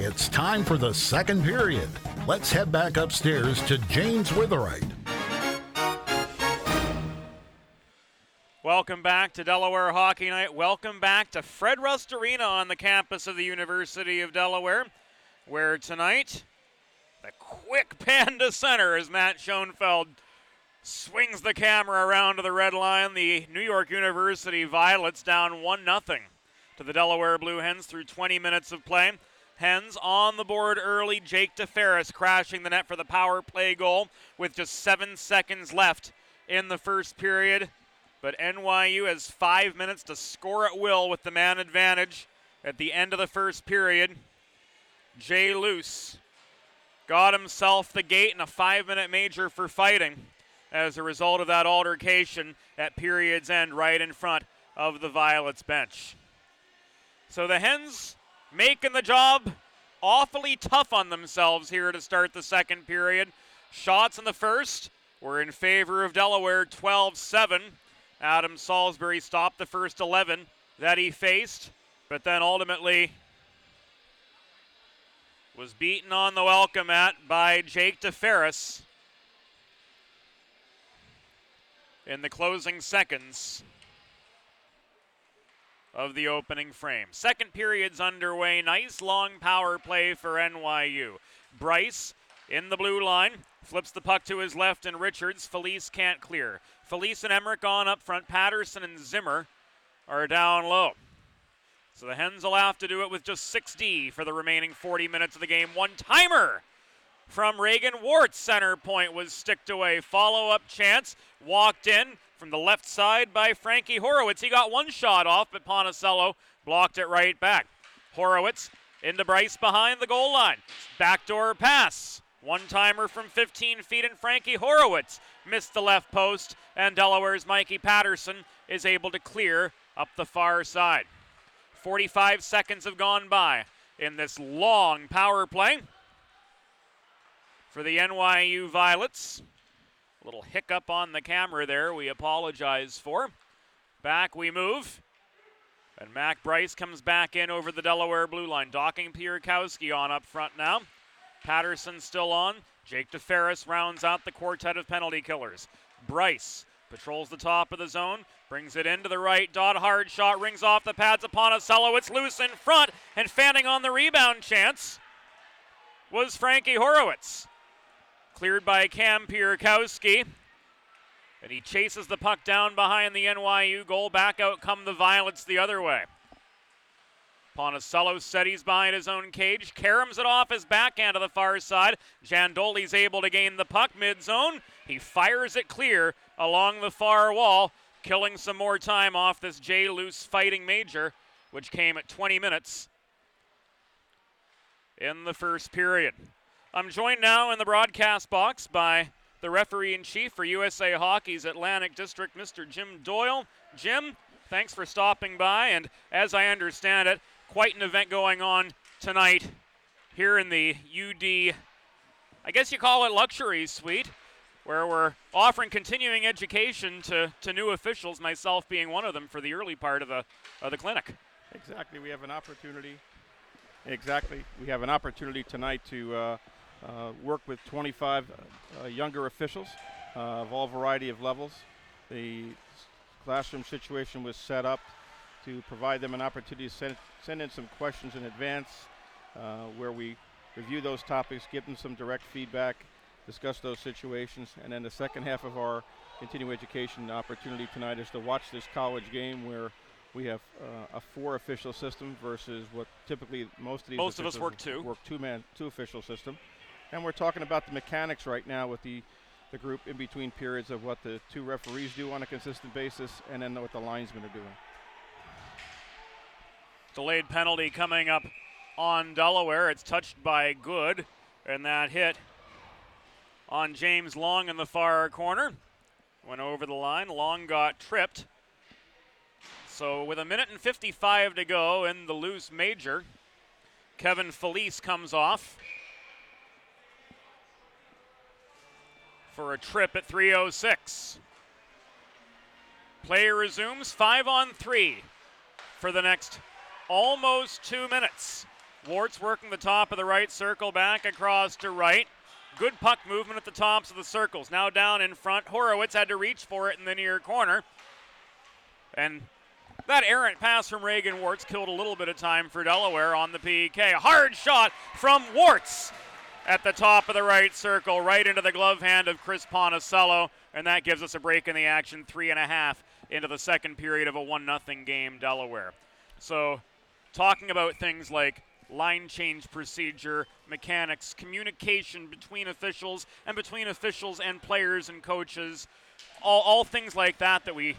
It's time for the second period. Let's head back upstairs to James Witherite. Welcome back to Delaware Hockey Night. Welcome back to Fred Rust Arena on the campus of the University of Delaware, where tonight the quick pan to center as Matt Schoenfeld swings the camera around to the red line. The New York University Violets down 1-0 to the Delaware Blue Hens through 20 minutes of play. Hens on the board early. Jake DeFerris crashing the net for the power play goal with just 7 seconds left in the first period. But NYU has 5 minutes to score at will with the man advantage at the end of the first period. Jay Luce got himself the gate and a 5-minute major for fighting as a result of that altercation at period's end right in front of the Violets bench. So the Hens making the job awfully tough on themselves here to start the second period. Shots in the first were in favor of Delaware, 12-7. Adam Salisbury stopped the first 11 that he faced, but then ultimately was beaten on the welcome mat by Jake DeFerris in the closing seconds of the opening frame. Second period's underway. Nice long power play for NYU. Bryce in the blue line, flips the puck to his left, and Richards. Felice can't clear. Felice and Emmerich on up front. Patterson and Zimmer are down low. So the Hens will have to do it with just 6D for the remaining 40 minutes of the game. One-timer from Reagan Wart's center point was sticked away. Follow-up chance, walked in from the left side by Frankie Horowitz. He got one shot off, but Ponticello blocked it right back. Horowitz into Bryce behind the goal line. Backdoor pass. One-timer from 15 feet, and Frankie Horowitz missed the left post, and Delaware's Mikey Patterson is able to clear up the far side. 45 seconds have gone by in this long power play for the NYU Violets. A little hiccup on the camera there we apologize for. Back we move. And Mac Bryce comes back in over the Delaware blue line. Docking Pierkowski on up front now. Patterson still on. Jake DeFerris rounds out the quartet of penalty killers. Bryce patrols the top of the zone. Brings it into the right dot. Hard shot rings off the pads of Ponticello. It's loose in front. And fanning on the rebound chance was Frankie Horowitz. Cleared by Cam Pierkowski. And he chases the puck down behind the NYU goal. Back out come the Violets the other way. Ponticello steadies behind his own cage. Caroms it off his backhand to the far side. Jandoli's able to gain the puck mid-zone. He fires it clear along the far wall, killing some more time off this Jay Luce fighting major, which came at 20 minutes in the first period. I'm joined now in the broadcast box by the referee-in-chief for USA Hockey's Atlantic District, Mr. Jim Doyle. Jim, thanks for stopping by, and as I understand it, quite an event going on tonight here in the UD, I guess you call it luxury suite, where we're offering continuing education to new officials, myself being one of them for the early part of the clinic. Exactly, we have an opportunity. We have an opportunity tonight to work with 25 younger officials of all variety of levels. The classroom situation was set up to provide them an opportunity to send in some questions in advance where we review those topics, give them some direct feedback, discuss those situations, and then the second half of our continuing education opportunity tonight is to watch this college game where we have a 4 official system versus what typically most of us work two official system. And we're talking about the mechanics right now with the group in between periods of what the 2 referees do on a consistent basis and then what the linesmen are doing. Delayed penalty coming up on Delaware. It's touched by Good, and that hit on James Long in the far corner. Went over the line. Long got tripped. So with 1:55 to go in the loose major, Kevin Felice comes off for a trip at 3:06. Play resumes 5-on-3 for the next almost 2 minutes. Warts working the top of the right circle, back across to right. Good puck movement at the tops of the circles. Now down in front. Horowitz had to reach for it in the near corner. And that errant pass from Reagan Warts killed a little bit of time for Delaware on the PK. Hard shot from Warts at the top of the right circle, right into the glove hand of Chris Ponticello. And that gives us a break in the action, 3.5 into the second period of a 1-0 game, Delaware. So talking about things like line change procedure, mechanics, communication between officials and players and coaches, all things like that we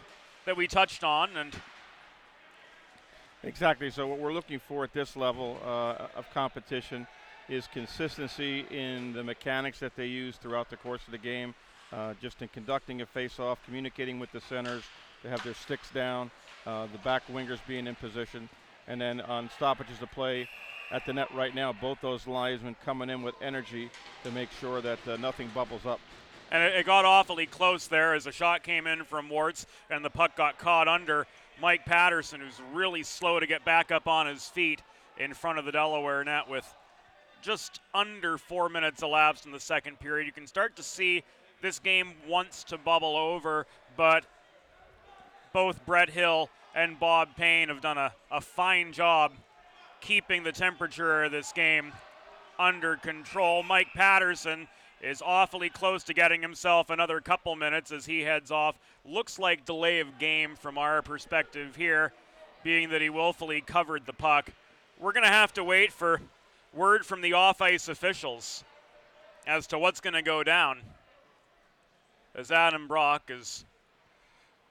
touched on. And exactly. So what we're looking for at this level of competition is consistency in the mechanics that they use throughout the course of the game, just in conducting a face-off, communicating with the centers to have their sticks down, the back wingers being in position, and then on stoppages of play at the net right now, both those linesmen coming in with energy to make sure that nothing bubbles up. And it got awfully close there as a shot came in from Warts and the puck got caught under Mike Patterson, who's really slow to get back up on his feet in front of the Delaware net with just under 4 minutes elapsed in the second period. You can start to see this game wants to bubble over, but both Brett Hill and Bob Payne have done a fine job keeping the temperature of this game under control. Mike Patterson is awfully close to getting himself another couple minutes as he heads off. Looks like delay of game from our perspective here, being that he willfully covered the puck. We're going to have to wait for word from the off-ice officials as to what's going to go down, as Adam Brock is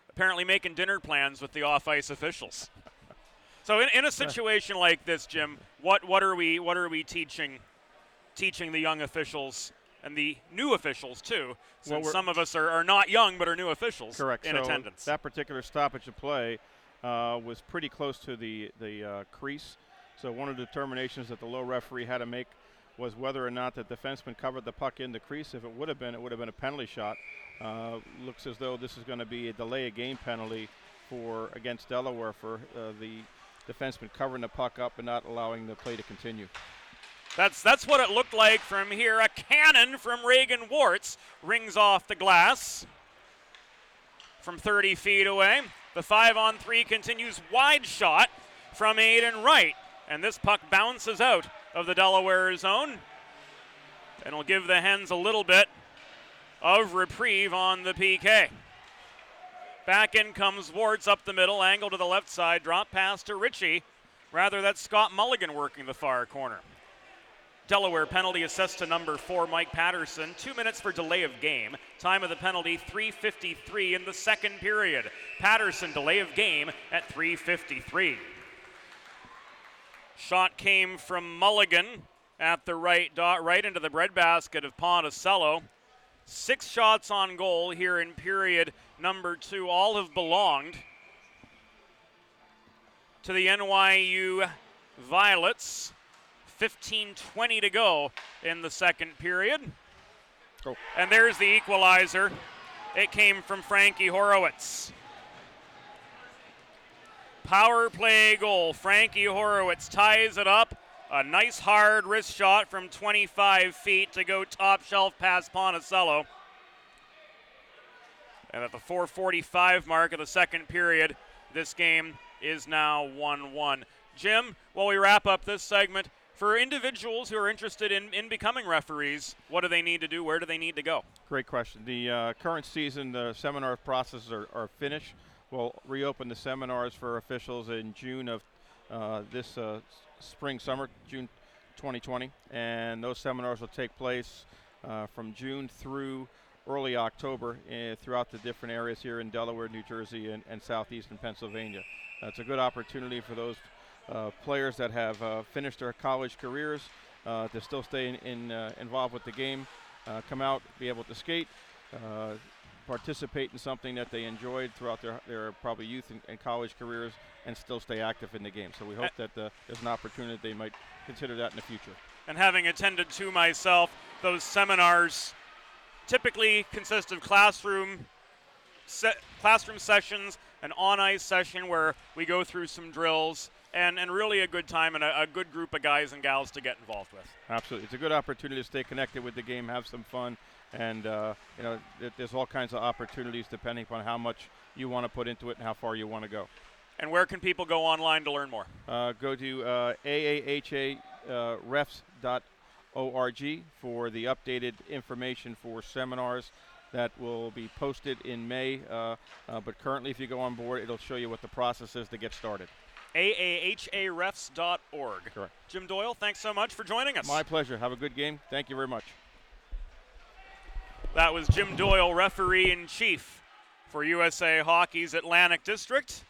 apparently making dinner plans with the off-ice officials. So in a situation like this, Jim, what are we teaching the young officials and the new officials too? Since some of us are not young but are new officials. Correct. In attendance. That particular stoppage of play was pretty close to the crease. So one of the determinations that the low referee had to make was whether or not the defenseman covered the puck in the crease. If it would have been a penalty shot. Looks as though this is going to be a delay of game penalty against Delaware for the defenseman covering the puck up and not allowing the play to continue. That's what it looked like from here. A cannon from Reagan Warts rings off the glass from 30 feet away. The 5-on-3 continues. Wide shot from Aiden Wright. And this puck bounces out of the Delaware zone. And will give the Hens a little bit of reprieve on the PK. Back in comes Warts up the middle, angle to the left side, drop pass to Ritchie. Rather, that's Scott Mulligan working the far corner. Delaware penalty assessed to number 4, Mike Patterson. 2 minutes for delay of game. Time of the penalty, 3:53 in the second period. Patterson, delay of game at 3:53. Shot came from Mulligan at the right dot, right into the breadbasket of Ponticello. 6 shots on goal here in period number 2. All have belonged to the NYU Violets. 15:20 to go in the second period. Oh. And there's the equalizer. It came from Frankie Horowitz. Power play goal. Frankie Horowitz ties it up. A nice hard wrist shot from 25 feet to go top shelf past Ponticello. And at the 4:45 mark of the second period, this game is now 1-1. Jim, while we wrap up this segment, for individuals who are interested in becoming referees, what do they need to do? Where do they need to go? Great question. The current season, the seminar processes are finished. We'll reopen the seminars for officials in June of this summer, June 2020. And those seminars will take place from June through early October throughout the different areas here in Delaware, New Jersey, and southeastern Pennsylvania. It's a good opportunity for those players that have finished their college careers to still stay involved with the game, come out, be able to skate, participate in something that they enjoyed throughout their probably youth and college careers, and still stay active in the game. So we hope that there's an opportunity that they might consider that in the future. And having attended to myself, those seminars typically consist of classroom sessions, an on-ice session where we go through some drills, and really a good time and a good group of guys and gals to get involved with. Absolutely. It's a good opportunity to stay connected with the game, have some fun, and there's all kinds of opportunities depending upon how much you want to put into it and how far you want to go. And where can people go online to learn more? Go to aaharefs.org for the updated information for seminars that will be posted in May. But currently, if you go on board, it'll show you what the process is to get started. aaharefs.org. Correct. Jim Doyle, thanks so much for joining us. My pleasure. Have a good game. Thank you very much. That was Jim Doyle, referee-in-chief for USA Hockey's Atlantic District.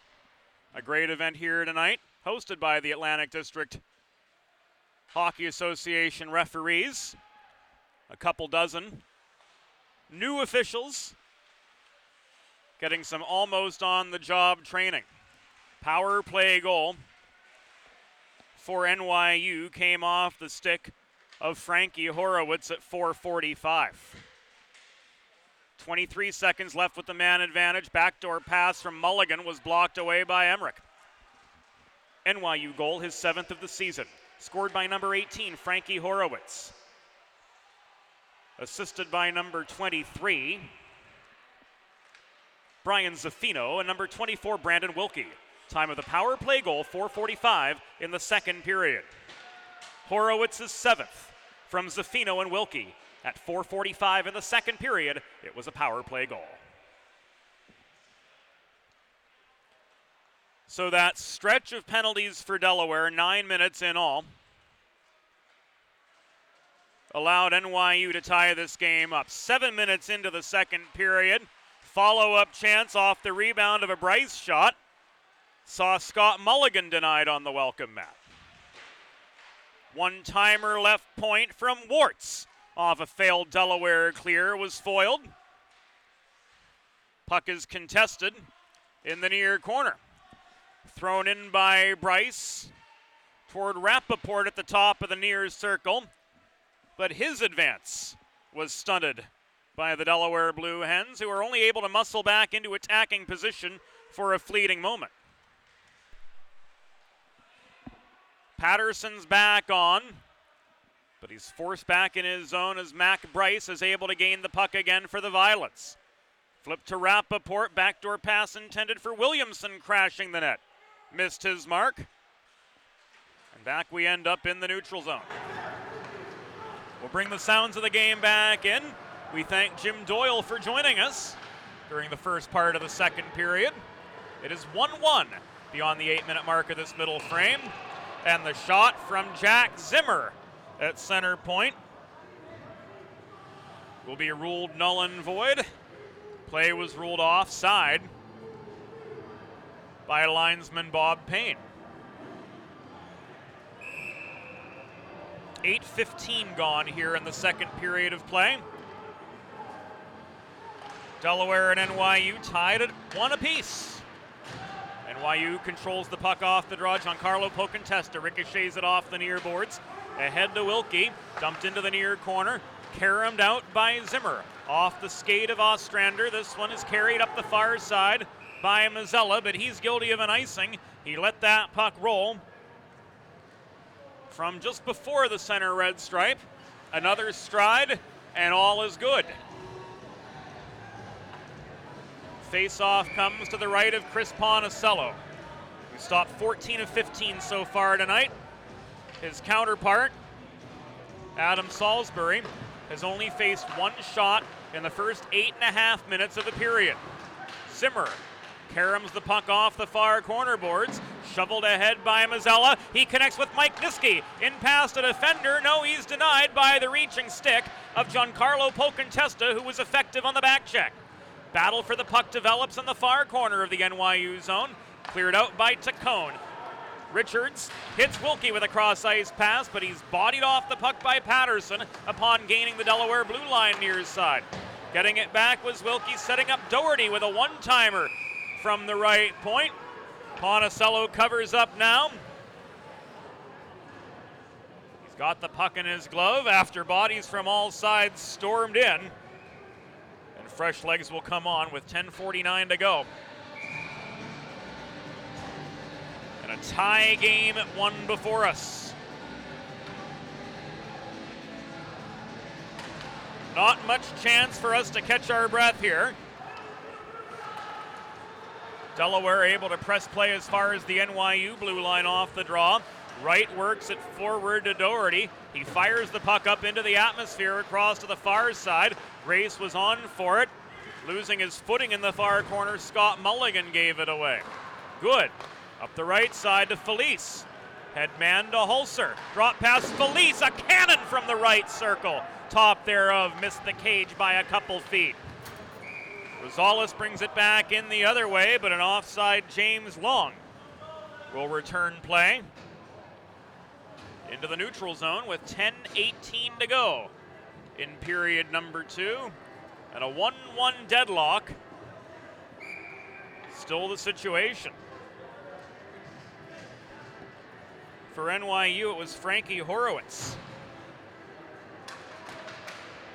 A great event here tonight, hosted by the Atlantic District Hockey Association referees. A couple dozen new officials getting some almost on-the-job training. Power play goal for NYU came off the stick of Frankie Horowitz at 4:45. 23 seconds left with the man advantage. Backdoor pass from Mulligan was blocked away by Emmerich. NYU goal, his 7th of the season. Scored by number 18, Frankie Horowitz. Assisted by number 23, Brian Zaffino, and number 24, Brandon Wilkie. Time of the power play goal, 4:45 in the second period. Horowitz's 7th from Zaffino and Wilkie. At 4:45 in the second period, it was a power play goal. So that stretch of penalties for Delaware, 9 minutes in all, allowed NYU to tie this game up. 7 minutes into the second period, follow-up chance off the rebound of a Bryce shot. Saw Scott Mulligan denied on the welcome mat. One-timer left point from Wartz. Off a failed Delaware clear was foiled. Puck is contested in the near corner. Thrown in by Bryce toward Rappaport at the top of the near circle. But his advance was stunted by the Delaware Blue Hens, who were only able to muscle back into attacking position for a fleeting moment. Patterson's back on, but he's forced back in his zone as Mac Bryce is able to gain the puck again for the Violets. Flip to Rappaport, backdoor pass intended for Williamson, crashing the net. Missed his mark, and back we end up in the neutral zone. We'll bring the sounds of the game back in. We thank Jim Doyle for joining us during the first part of the second period. It is 1-1 beyond the 8-minute mark of this middle frame, and the shot from Jack Zimmer at center point will be ruled null and void. Play was ruled offside by linesman Bob Payne. 8:15 gone here in the second period of play. Delaware and NYU tied at 1 apiece. NYU controls the puck off the draw. Giancarlo Pocontesta ricochets it off the near boards. Ahead to Wilkie, dumped into the near corner, caromed out by Zimmer. Off the skate of Ostrander, this one is carried up the far side by Mazzella, but he's guilty of an icing. He let that puck roll from just before the center red stripe. Another stride, and all is good. Face-off comes to the right of Chris Ponicello, who stopped 14 of 15 so far tonight. His counterpart, Adam Salisbury, has only faced one shot in the first 8.5 minutes of the period. Zimmer caroms the puck off the far corner boards, shoveled ahead by Mazzella. He connects with Mike Niski, in past a defender. No, he's denied by the reaching stick of Giancarlo Pocontesta, who was effective on the back check. Battle for the puck develops in the far corner of the NYU zone, cleared out by Tacone. Richards hits Wilkie with a cross-ice pass, but he's bodied off the puck by Patterson upon gaining the Delaware blue line near his side. Getting it back was Wilkie, setting up Doherty with a one-timer from the right point. Ponicello covers up now. He's got the puck in his glove after bodies from all sides stormed in. And fresh legs will come on with 10:49 to go. And a tie game at 1 before us. Not much chance for us to catch our breath here. Delaware able to press play as far as the NYU blue line off the draw. Wright works it forward to Doherty. He fires the puck up into the atmosphere across to the far side. Grace was on for it. Losing his footing in the far corner, Scott Mulligan gave it away. Good. Up the right side to Felice. Head man to Hulser. Drop pass Felice. A cannon from the right circle. Top thereof missed the cage by a couple feet. Rosales brings it back in the other way, but an offside James Long will return play into the neutral zone with 10:18 to go in period number 2. And a 1-1 deadlock. Still the situation. For NYU, it was Frankie Horowitz.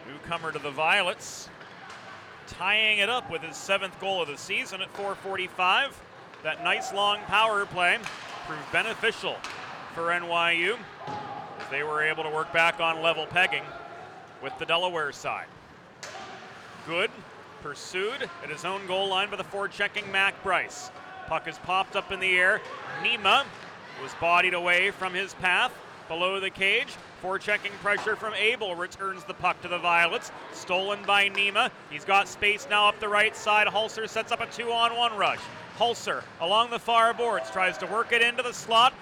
Newcomer to the Violets. Tying it up with his 7th goal of the season at 4:45. That nice long power play proved beneficial for NYU as they were able to work back on level pegging with the Delaware side. Good, pursued at his own goal line by the forechecking Mac Bryce. Puck is popped up in the air. Nima was bodied away from his path below the cage. Forechecking pressure from Abel returns the puck to the Violets. Stolen by Nima. He's got space now up the right side. Hulser sets up a 2-on-1 rush. Hulser along the far boards tries to work it into the slot.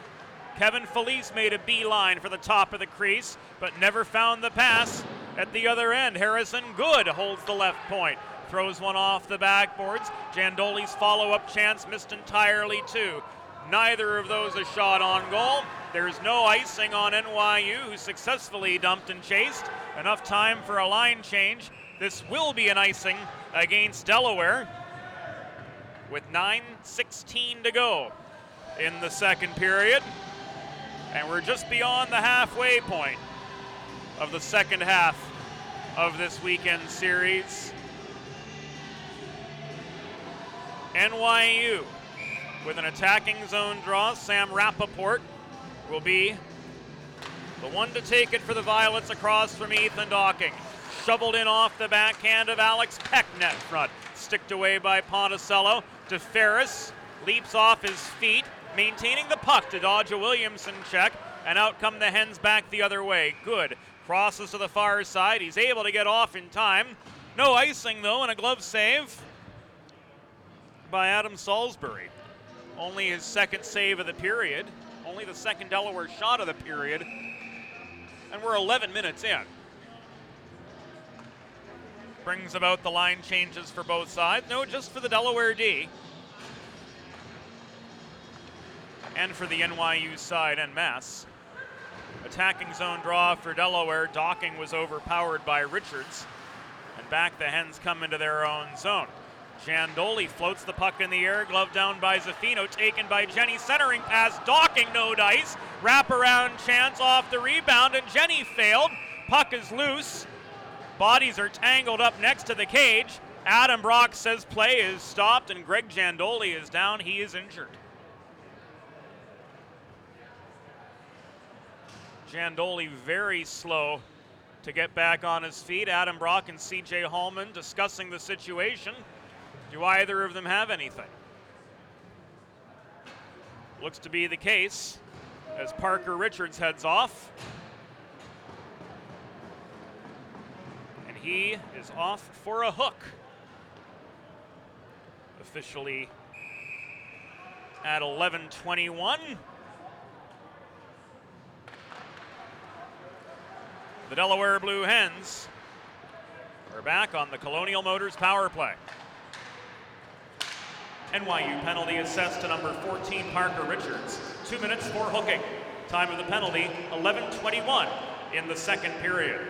Kevin Felice made a beeline for the top of the crease, but never found the pass at the other end. Harrison Good holds the left point. Throws one off the backboards. Jandoli's follow-up chance missed entirely too. Neither of those a shot on goal. There's no icing on NYU, who successfully dumped and chased. Enough time for a line change. This will be an icing against Delaware with 9:16 to go in the second period. And we're just beyond the halfway point of the second half of this weekend series. NYU with an attacking zone draw. Sam Rappaport will be the one to take it for the Violets across from Ethan Docking. Shoveled in off the backhand of Alex Peck, net front. Sticked away by Ponticello. To Ferris, leaps off his feet, maintaining the puck to dodge a Williamson check, and out come the Hens back the other way. Good. Crosses to the far side. He's able to get off in time. No icing, though, and a glove save by Adam Salisbury. Only his second save of the period. Only the second Delaware shot of the period. And we're 11 minutes in. Brings about the line changes for both sides. No, just for the Delaware D. And for the NYU side en masse. Attacking zone draw for Delaware. Docking was overpowered by Richards. And back the Hens come into their own zone. Jandoli floats the puck in the air, glove down by Zaffino, taken by Jenny, centering pass, Docking no dice, wraparound chance off the rebound, and Jenny failed. Puck is loose, bodies are tangled up next to the cage. Adam Brock says play is stopped, and Greg Jandoli is down, he is injured. Jandoli very slow to get back on his feet. Adam Brock and CJ Hallman discussing the situation. Do either of them have anything? Looks to be the case as Parker Richards heads off. And he is off for a hook. Officially at 11:21. The Delaware Blue Hens are back on the Colonial Motors power play. NYU penalty assessed to number 14, Parker Richards. 2 minutes for hooking. Time of the penalty, 11:21 in the second period.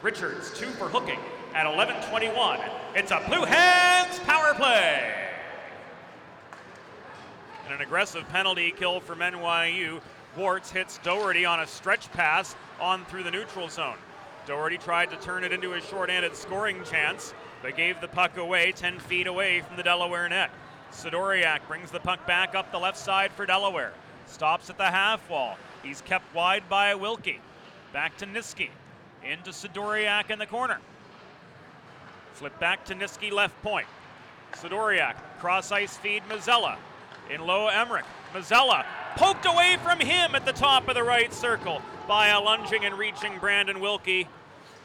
Richards, 2 for hooking at 11:21. It's a Blue Hens power play. And an aggressive penalty kill from NYU. Warts hits Doherty on a stretch pass on through the neutral zone. Doherty tried to turn it into a short-handed scoring chance, but gave the puck away 10 feet away from the Delaware net. Sidoriak brings the puck back up the left side for Delaware. Stops at the half wall. He's kept wide by Wilkie. Back to Niski. Into Sidoriak in the corner. Flip back to Niski left point. Sidoriak, cross ice feed Mazzella. In low Emmerich. Mazzella poked away from him at the top of the right circle by a lunging and reaching Brandon Wilkie.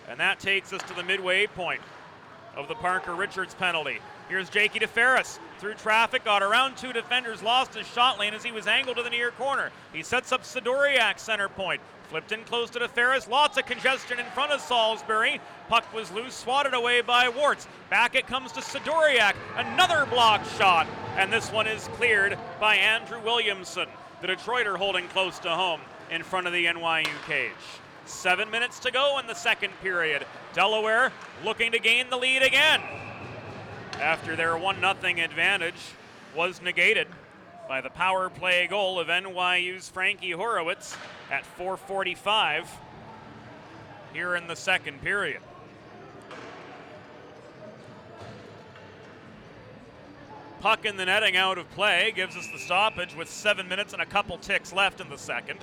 And that takes us to the midway point of the Parker Richards penalty. Here's Jakey DeFerris through traffic, got around two defenders, lost his shot lane as he was angled to the near corner. He sets up Sidoriak center point. Flipped in close to DeFerris, lots of congestion in front of Salisbury. Puck was loose, swatted away by Wartz. Back it comes to Sidoriak, another blocked shot, and this one is cleared by Andrew Williamson. The Detroiter holding close to home in front of the NYU cage. 7 minutes to go in the second period. Delaware looking to gain the lead again, after their 1-0 advantage was negated by the power play goal of NYU's Frankie Horowitz at 4:45 here in the second period. Puck in the netting out of play gives us the stoppage with 7 minutes and a couple ticks left in the second.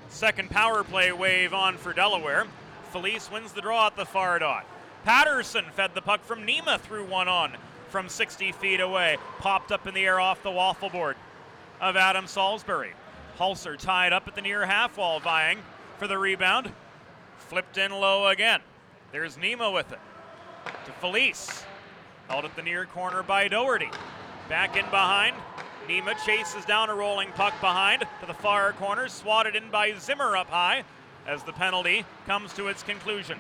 Second power play wave on for Delaware. Felice wins the draw at the far dot. Patterson fed the puck from Nima through one on from 60 feet away. Popped up in the air off the waffle board of Adam Salisbury. Hulser tied up at the near half wall vying for the rebound. Flipped in low again. There's Nima with it. To Felice. Held at the near corner by Doherty. Back in behind. Nima chases down a rolling puck behind to the far corner. Swatted in by Zimmer up high as the penalty comes to its conclusion.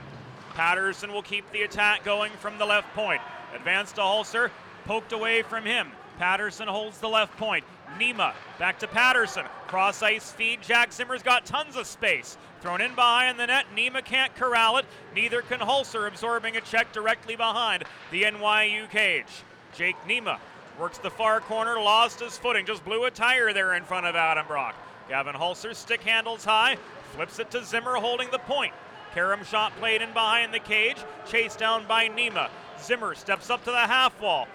Patterson will keep the attack going from the left point. Advance to Hulser, poked away from him. Patterson holds the left point. Nima back to Patterson. Cross ice feed. Jack Zimmer's got tons of space. Thrown in behind the net. Nima can't corral it. Neither can Hulser, absorbing a check directly behind the NYU cage. Jake Nima works the far corner, lost his footing, just blew a tire there in front of Adam Brock. Gavin Hulser, stick handles high, flips it to Zimmer holding the point. Karam shot played in behind the cage, chased down by Nima. Zimmer steps up to the half wall,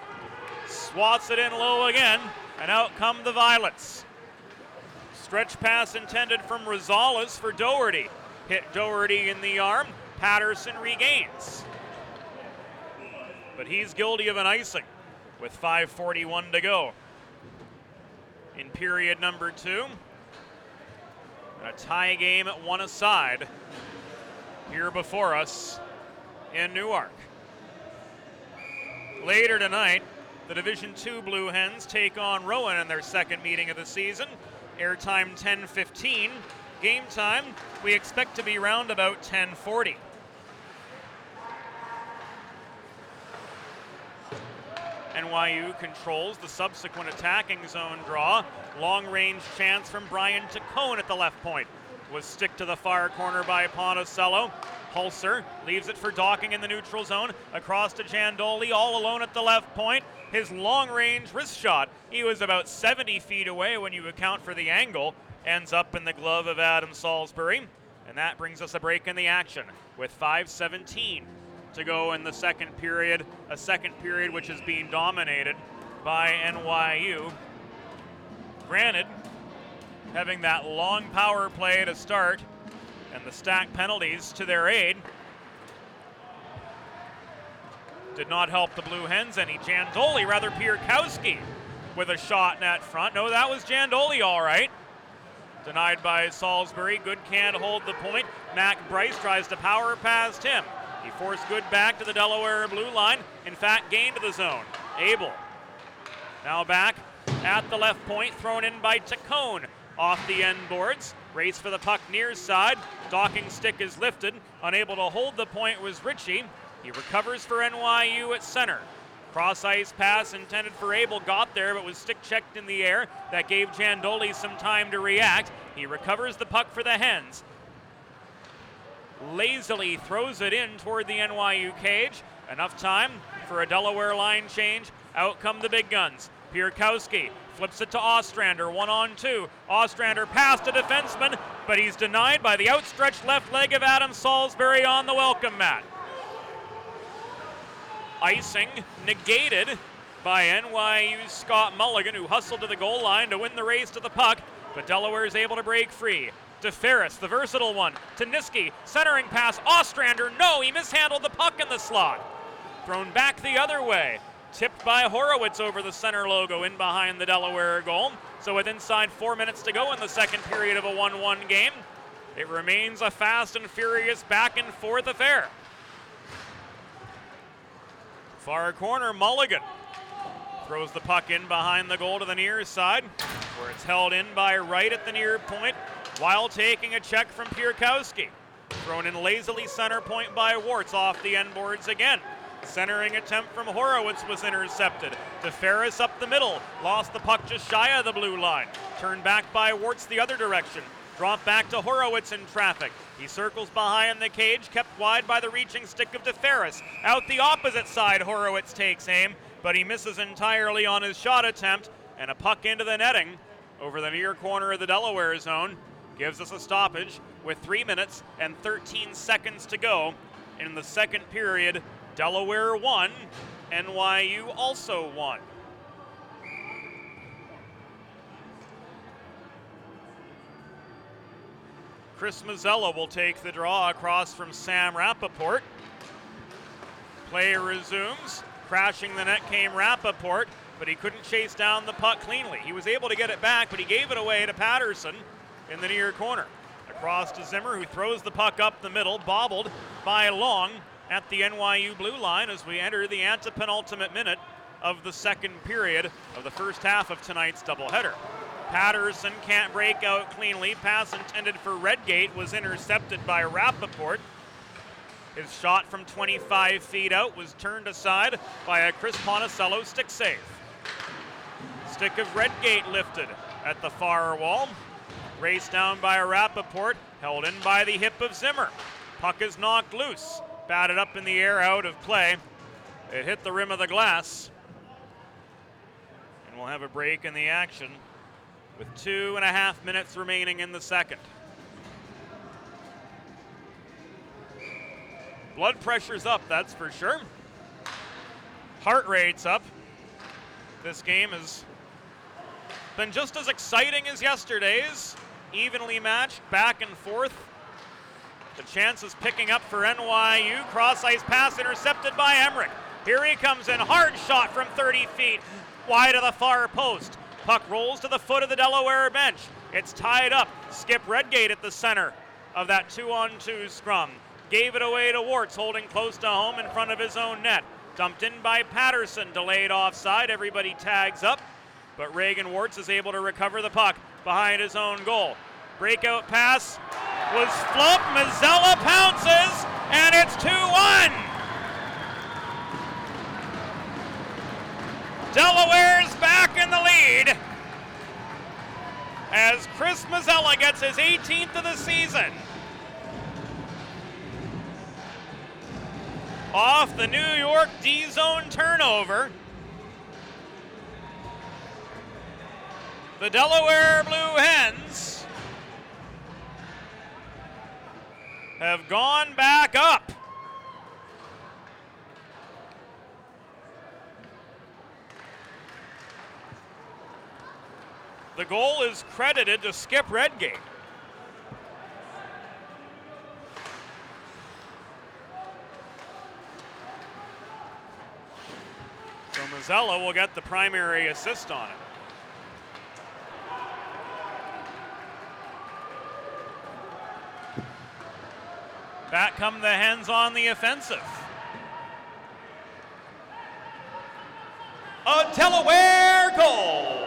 swats it in low again, and out come the Violets. Stretch pass intended from Rosales for Doherty. Hit Doherty in the arm. Patterson regains. But he's guilty of an icing with 5:41 to go in period number 2. A tie game at 1 aside here before us in Newark. Later tonight, the Division II Blue Hens take on Rowan in their second meeting of the season. Airtime 10:15. Game time, we expect to be round about 10:40. NYU controls the subsequent attacking zone draw. Long-range chance from Brian Tacone at the left point. Was stick to the far corner by Ponticello. Hulser leaves it for Docking in the neutral zone. Across to Jandoli, all alone at the left point. His long-range wrist shot, he was about 70 feet away when you account for the angle, ends up in the glove of Adam Salisbury. And that brings us a break in the action with 5:17 to go in the second period. A second period which is being dominated by NYU. Granted, having that long power play to start and the stack penalties to their aid did not help the Blue Hens any. Jandoli, rather Pierkowski with a shot net front. No, that was Jandoli all right. Denied by Salisbury. Good can't hold the point. Mac Bryce tries to power past him. He forced Good back to the Delaware blue line. In fact, gained to the zone. Abel now back at the left point, thrown in by Tacone off the end boards. Race for the puck near side. Docking stick is lifted. Unable to hold the point was Ritchie. He recovers for NYU at center. Cross ice pass intended for Abel, got there but was stick checked in the air. That gave Jandoli some time to react. He recovers the puck for the Hens. Lazily throws it in toward the NYU cage. Enough time for a Delaware line change. Out come the big guns. Pierkowski flips it to Ostrander, 1-on-2. Ostrander past a defenseman, but he's denied by the outstretched left leg of Adam Salisbury on the welcome mat. Icing negated by NYU's Scott Mulligan, who hustled to the goal line to win the race to the puck, but Delaware is able to break free. DeFerris, the versatile one, to Niski, centering pass, Ostrander, no, he mishandled the puck in the slot. Thrown back the other way, tipped by Horowitz over the center logo in behind the Delaware goal. So with inside 4 minutes to go in the second period of a 1-1 game, it remains a fast and furious back and forth affair. Far corner, Mulligan throws the puck in behind the goal to the near side, where it's held in by Wright at the near point, while taking a check from Pierkowski. Thrown in lazily center point by Wartz off the end boards again. Centering attempt from Horowitz was intercepted. DeFerris up the middle, lost the puck just shy of the blue line. Turned back by Wartz the other direction. Dropped back to Horowitz in traffic. He circles behind the cage, kept wide by the reaching stick of DeFerris. Out the opposite side, Horowitz takes aim, but he misses entirely on his shot attempt, and a puck into the netting over the near corner of the Delaware zone gives us a stoppage with 3 minutes and 13 seconds to go in the second period. Delaware 1, NYU also 1. Chris Mazzella will take the draw across from Sam Rappaport. Play resumes. Crashing the net came Rappaport, but he couldn't chase down the puck cleanly. He was able to get it back, but he gave it away to Patterson in the near corner. Across to Zimmer, who throws the puck up the middle, bobbled by Long at the NYU blue line as we enter the antepenultimate minute of the second period of the first half of tonight's doubleheader. Patterson can't break out cleanly. Pass intended for Redgate was intercepted by Rappaport. His shot from 25 feet out was turned aside by a Chris Ponticello stick save. Stick of Redgate lifted at the far wall. Raced down by Rappaport, held in by the hip of Zimmer. Puck is knocked loose, batted up in the air out of play. It hit the rim of the glass. And we'll have a break in the action with 2.5 minutes remaining in the second. Blood pressure's up, that's for sure. Heart rate's up. This game has been just as exciting as yesterday's. Evenly matched, back and forth. The chances picking up for NYU. Cross ice pass intercepted by Emmerich. Here he comes in, hard shot from 30 feet, wide of the far post. Puck rolls to the foot of the Delaware bench. It's tied up. Skip Redgate at the center of that 2-on-2 scrum. Gave it away to Wartz, holding close to home in front of his own net. Dumped in by Patterson, delayed offside. Everybody tags up, but Reagan Wartz is able to recover the puck behind his own goal. Breakout pass was flubbed. Mazzella pounces, and it's 2-1. Delaware's back in the lead as Chris Mazzella gets his 18th of the season. Off the New York D-zone turnover, the Delaware Blue Hens have gone back up. The goal is credited to Skip Redgate. So Mazzella will get the primary assist on it. Back come the Hens on the offensive. A Delaware goal!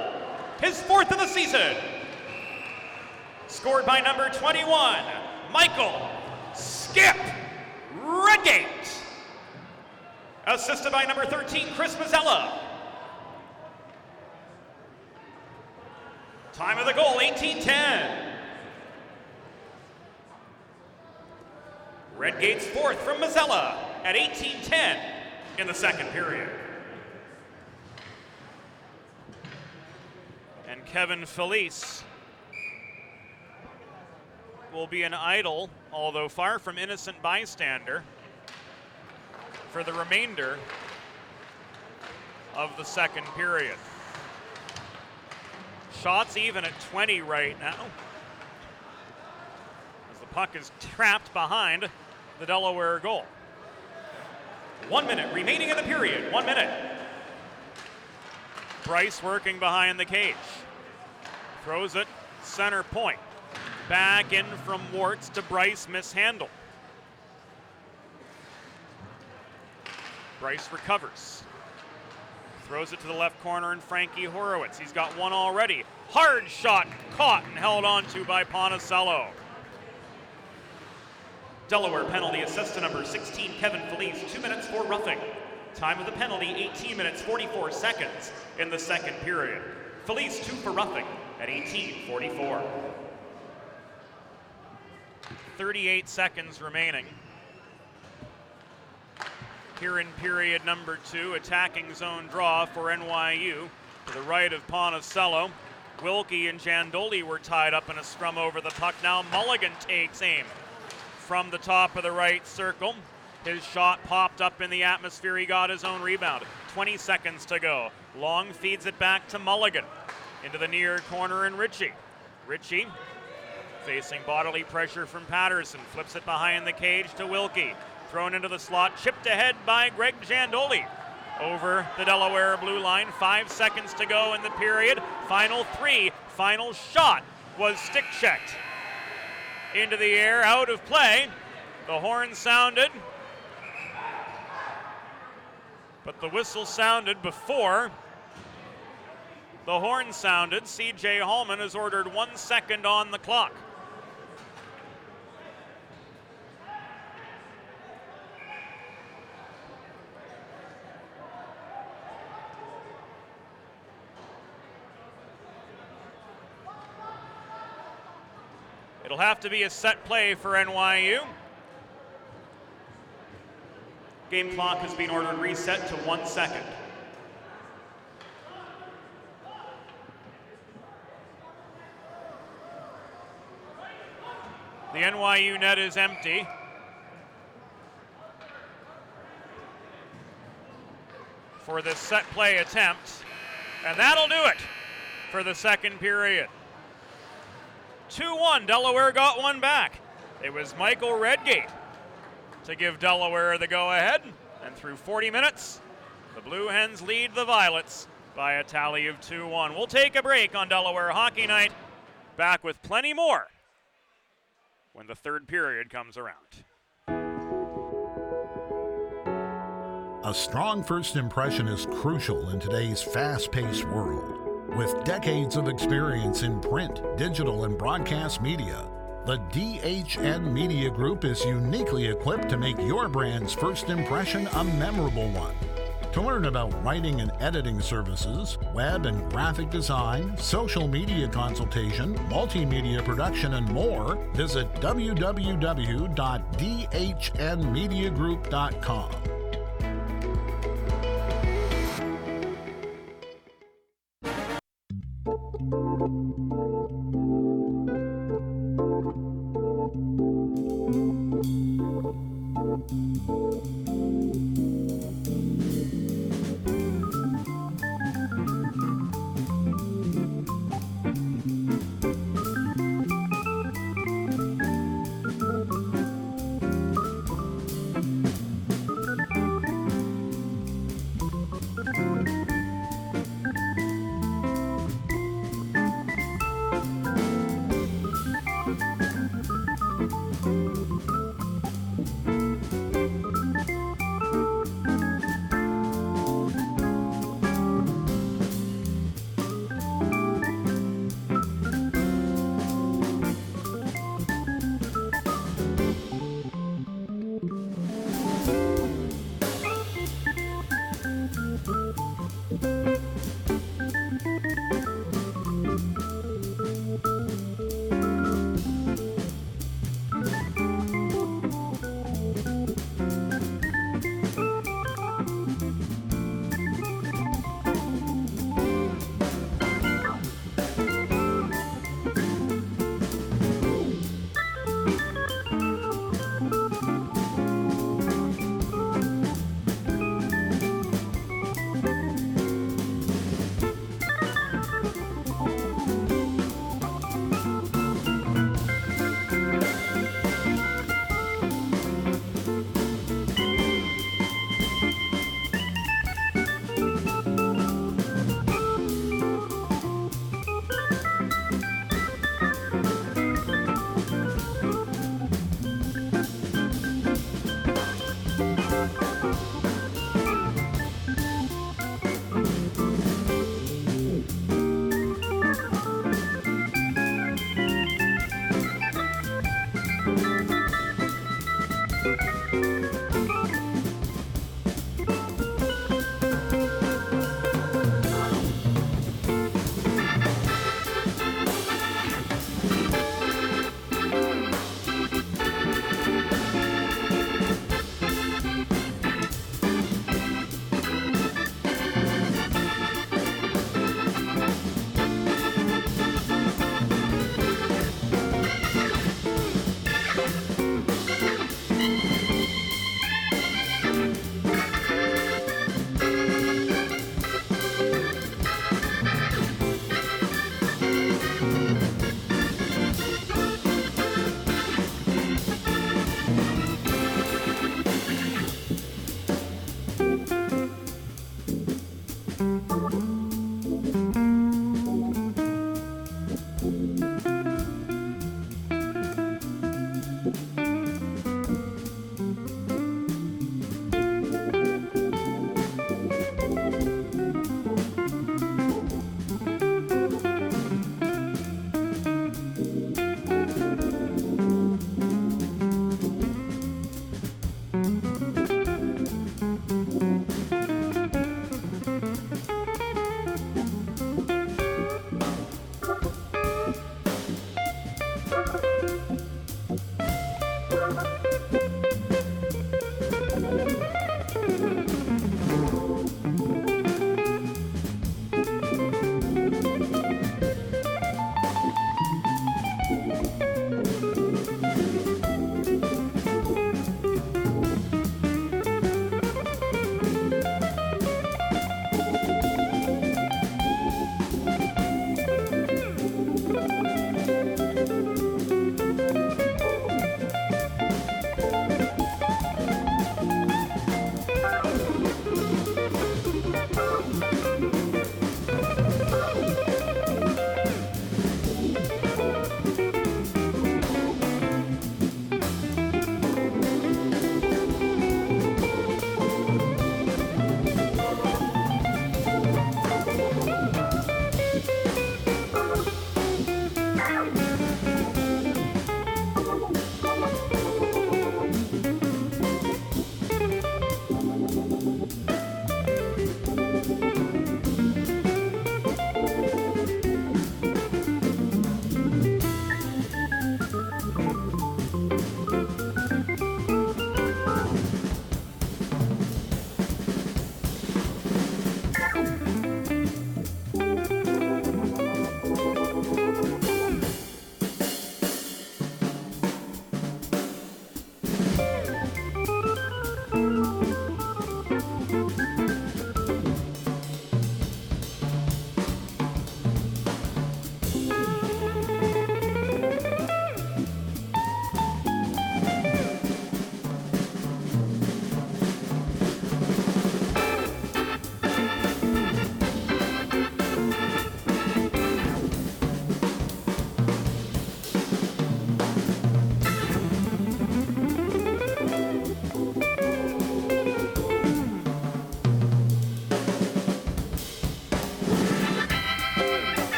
His 4th of the season. Scored by number 21, Michael Skip Redgate. Assisted by number 13, Chris Mazzella. Time of the goal, 18:10. Redgate's 4th from Mazzella at 18:10 in the second period. And Kevin Felice will be an idle, although far from innocent bystander, for the remainder of the second period. Shots even at 20 right now, as the puck is trapped behind the Delaware goal. 1 minute remaining in the period. 1 minute. Bryce working behind the cage. Throws it center point. Back in from Wartz to Bryce, mishandled. Bryce recovers. Throws it to the left corner and Frankie Horowitz. He's got one already. Hard shot caught and held on to by Ponticello. Delaware penalty assist to number 16, Kevin Felice, 2 minutes for roughing. Time of the penalty, 18 minutes, 44 seconds in the second period. Felice 2 for roughing at 18:44. 38 seconds remaining. Here in period number 2, attacking zone draw for NYU. To the right of Ponticello, Wilkie and Giandoli were tied up in a scrum over the puck. Now Mulligan takes aim from the top of the right circle. His shot popped up in the atmosphere. He got his own rebound. 20 seconds to go. Long feeds it back to Mulligan. Into the near corner and Ritchie. Ritchie facing bodily pressure from Patterson. Flips it behind the cage to Wilkie. Thrown into the slot, chipped ahead by Greg Giandoli. Over the Delaware blue line. 5 seconds to go in the period. Final 3. Final shot was stick checked. Into the air, out of play. The horn sounded, but the whistle sounded before the horn sounded. C.J. Hallman has ordered 1 second on the clock. It'll have to be a set play for NYU. Game clock has been ordered reset to 1 second. The NYU net is empty. For this set play attempt. And that'll do it for the second period. 2-1, Delaware got one back. It was Michael Redgate to give Delaware the go-ahead. And through 40 minutes, the Blue Hens lead the Violets by a tally of 2-1. We'll take a break on Delaware Hockey Night. Back with plenty more when the third period comes around. A strong first impression is crucial in today's fast-paced world. With decades of experience in print, digital, and broadcast media, the DHN Media Group is uniquely equipped to make your brand's first impression a memorable one. To learn about writing and editing services, web and graphic design, social media consultation, multimedia production, and more, visit www.dhnmediagroup.com.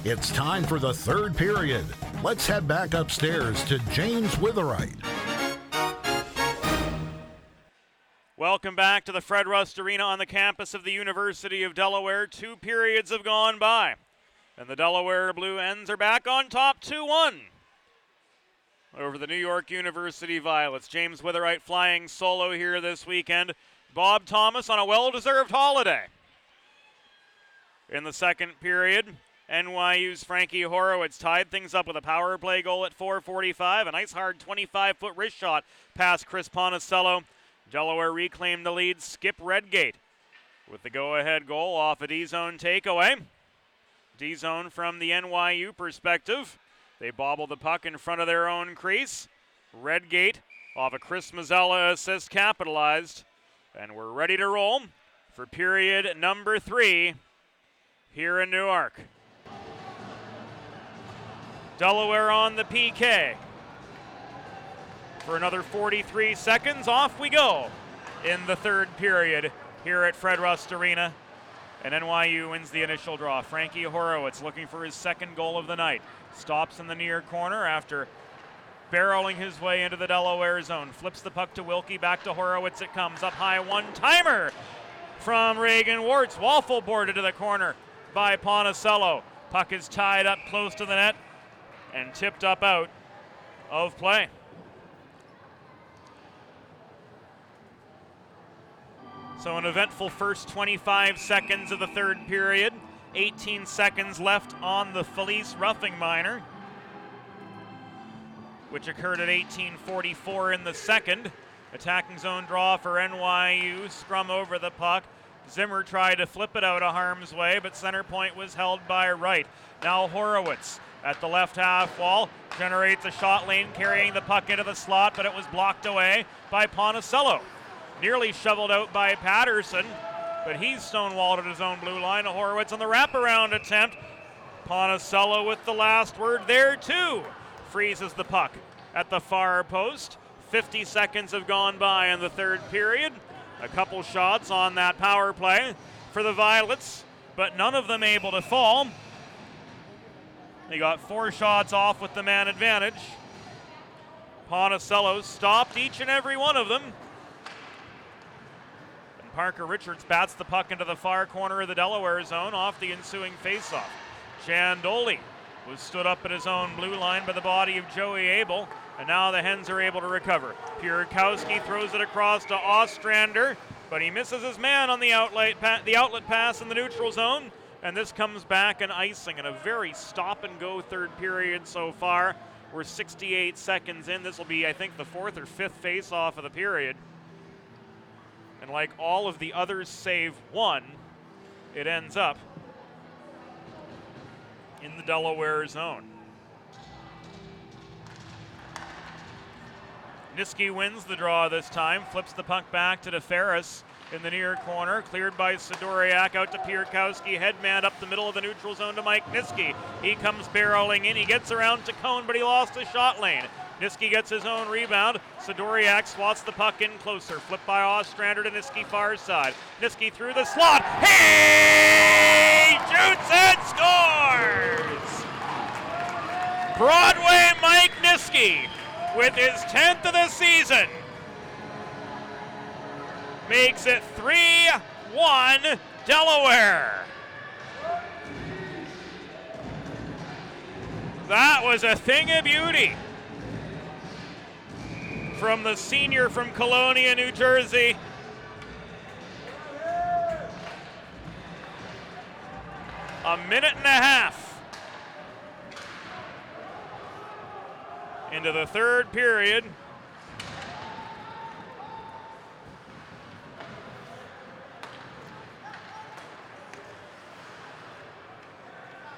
It's time for the third period. Let's head back upstairs to James Witherite. Welcome back to the Fred Rust Arena on the campus of the University of Delaware. 2 periods have gone by, and the Delaware Blue Hens are back on top 2-1 over the New York University Violets. James Witherite flying solo here this weekend. Bob Thomas on a well-deserved holiday. In the second period, NYU's Frankie Horowitz tied things up with a power play goal at 4:45. A nice hard 25-foot wrist shot past Chris Ponticello. Delaware reclaimed the lead. Skip Redgate with the go-ahead goal off a D-zone takeaway. D-zone from the NYU perspective. They bobble the puck in front of their own crease. Redgate off a Chris Mazzella assist capitalized. And we're ready to roll for period number 3 here in Newark. Delaware on the PK. For another 43 seconds, off we go in the third period here at Fred Rust Arena. And NYU wins the initial draw. Frankie Horowitz looking for his second goal of the night. Stops in the near corner after barreling his way into the Delaware zone. Flips the puck to Wilkie, back to Horowitz it comes. Up high, one-timer from Reagan Wartz. Waffle boarded to the corner by Ponticello. Puck is tied up close to the net and tipped up out of play. So an eventful first 25 seconds of the third period. 18 seconds left on the Felice roughing minor, which occurred at 18:44 in the second. Attacking zone draw for NYU. Scrum over the puck. Zimmer tried to flip it out of harm's way, but center point was held by Wright. Now Horowitz at the left half wall generates a shot lane carrying the puck into the slot, but it was blocked away by Ponticello. Nearly shoveled out by Patterson, but he's stonewalled at his own blue line. Horowitz on the wraparound attempt. Ponticello with the last word there too. Freezes the puck at the far post. 50 seconds have gone by in the third period. A couple shots on that power play for the Violets, but none of them able to fall. They got 4 shots off with the man advantage. Ponticello stopped each and every one of them. Parker Richards bats the puck into the far corner of the Delaware zone off the ensuing faceoff. Chandoli was stood up at his own blue line by the body of Joey Abel, and now the Hens are able to recover. Pierkowski throws it across to Ostrander, but he misses his man on the outlet pass in the neutral zone, and this comes back an icing in a very stop-and-go third period so far. We're 68 seconds in. This will be, I think, the 4th or 5th face-off of the period. And like all of the others save one, it ends up in the Delaware zone. Niski wins the draw this time, flips the puck back to DeFerris in the near corner, cleared by Sidoriak out to Pierkowski, headman up the middle of the neutral zone to Mike Niski. He comes barreling in, he gets around to Cone, but he lost his shot lane. Niski gets his own rebound. Sidoriak swats the puck in closer. Flipped by Ostrander to Niski far side. Niski through the slot. He shoots and scores! Broadway Mike Niski with his 10th of the season makes it 3-1 Delaware. That was a thing of beauty from the senior from Colonia, New Jersey. A minute and a half into the third period.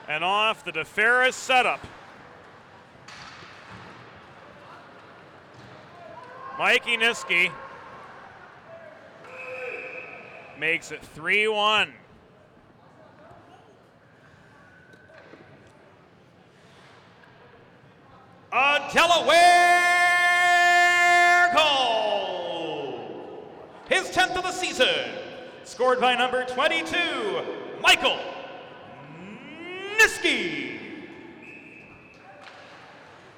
And off the DeFerris setup. Mikey Niski makes it 3-1. A Delaware goal! His 10th of the season, scored by number 22, Michael Niski. Niski.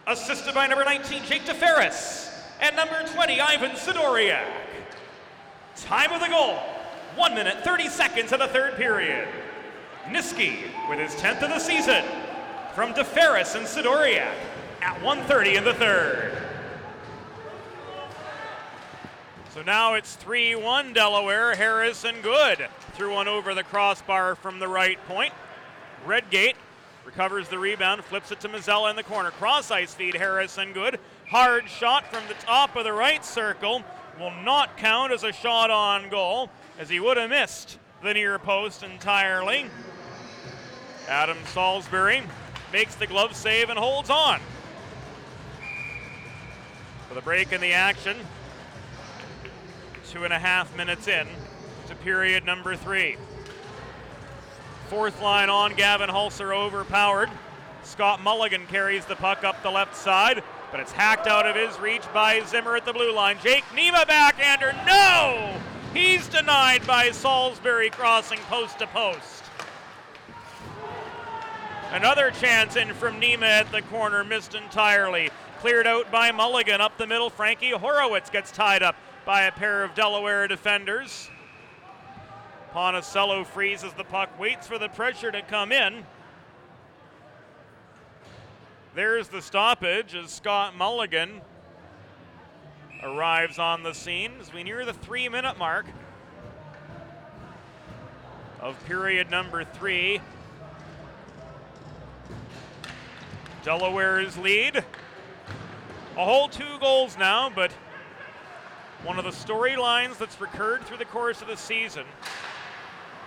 Assisted by number 19, Jake DeFerris, and number 20, Ivan Sidoriak. Time of the goal, 1 minute, 30 seconds of the third period. Niski with his 10th of the season from DeFerris and Sidoriak at 1:30 in the third. So now it's 3-1 Delaware. Harrison Good threw one over the crossbar from the right point. Redgate recovers the rebound, flips it to Mazzella in the corner. Cross ice feed, Harrison Good. Hard shot from the top of the right circle. Will not count as a shot on goal, as he would have missed the near post entirely. Adam Salisbury makes the glove save and holds on. For the break in the action, 2.5 minutes in to period number 3. Fourth line on, Gavin Hulser overpowered. Scott Mulligan carries the puck up the left side, but it's hacked out of his reach by Zimmer at the blue line. Jake Nema backhander, no! He's denied by Salisbury crossing post to post. Another chance in from Nema at the corner, missed entirely. Cleared out by Mulligan up the middle. Frankie Horowitz gets tied up by a pair of Delaware defenders. Ponticello freezes the puck, waits for the pressure to come in. There's the stoppage as Scott Mulligan arrives on the scene as we near the 3-minute mark of period number 3. Delaware's lead. A whole 2 goals now, but one of the storylines that's recurred through the course of the season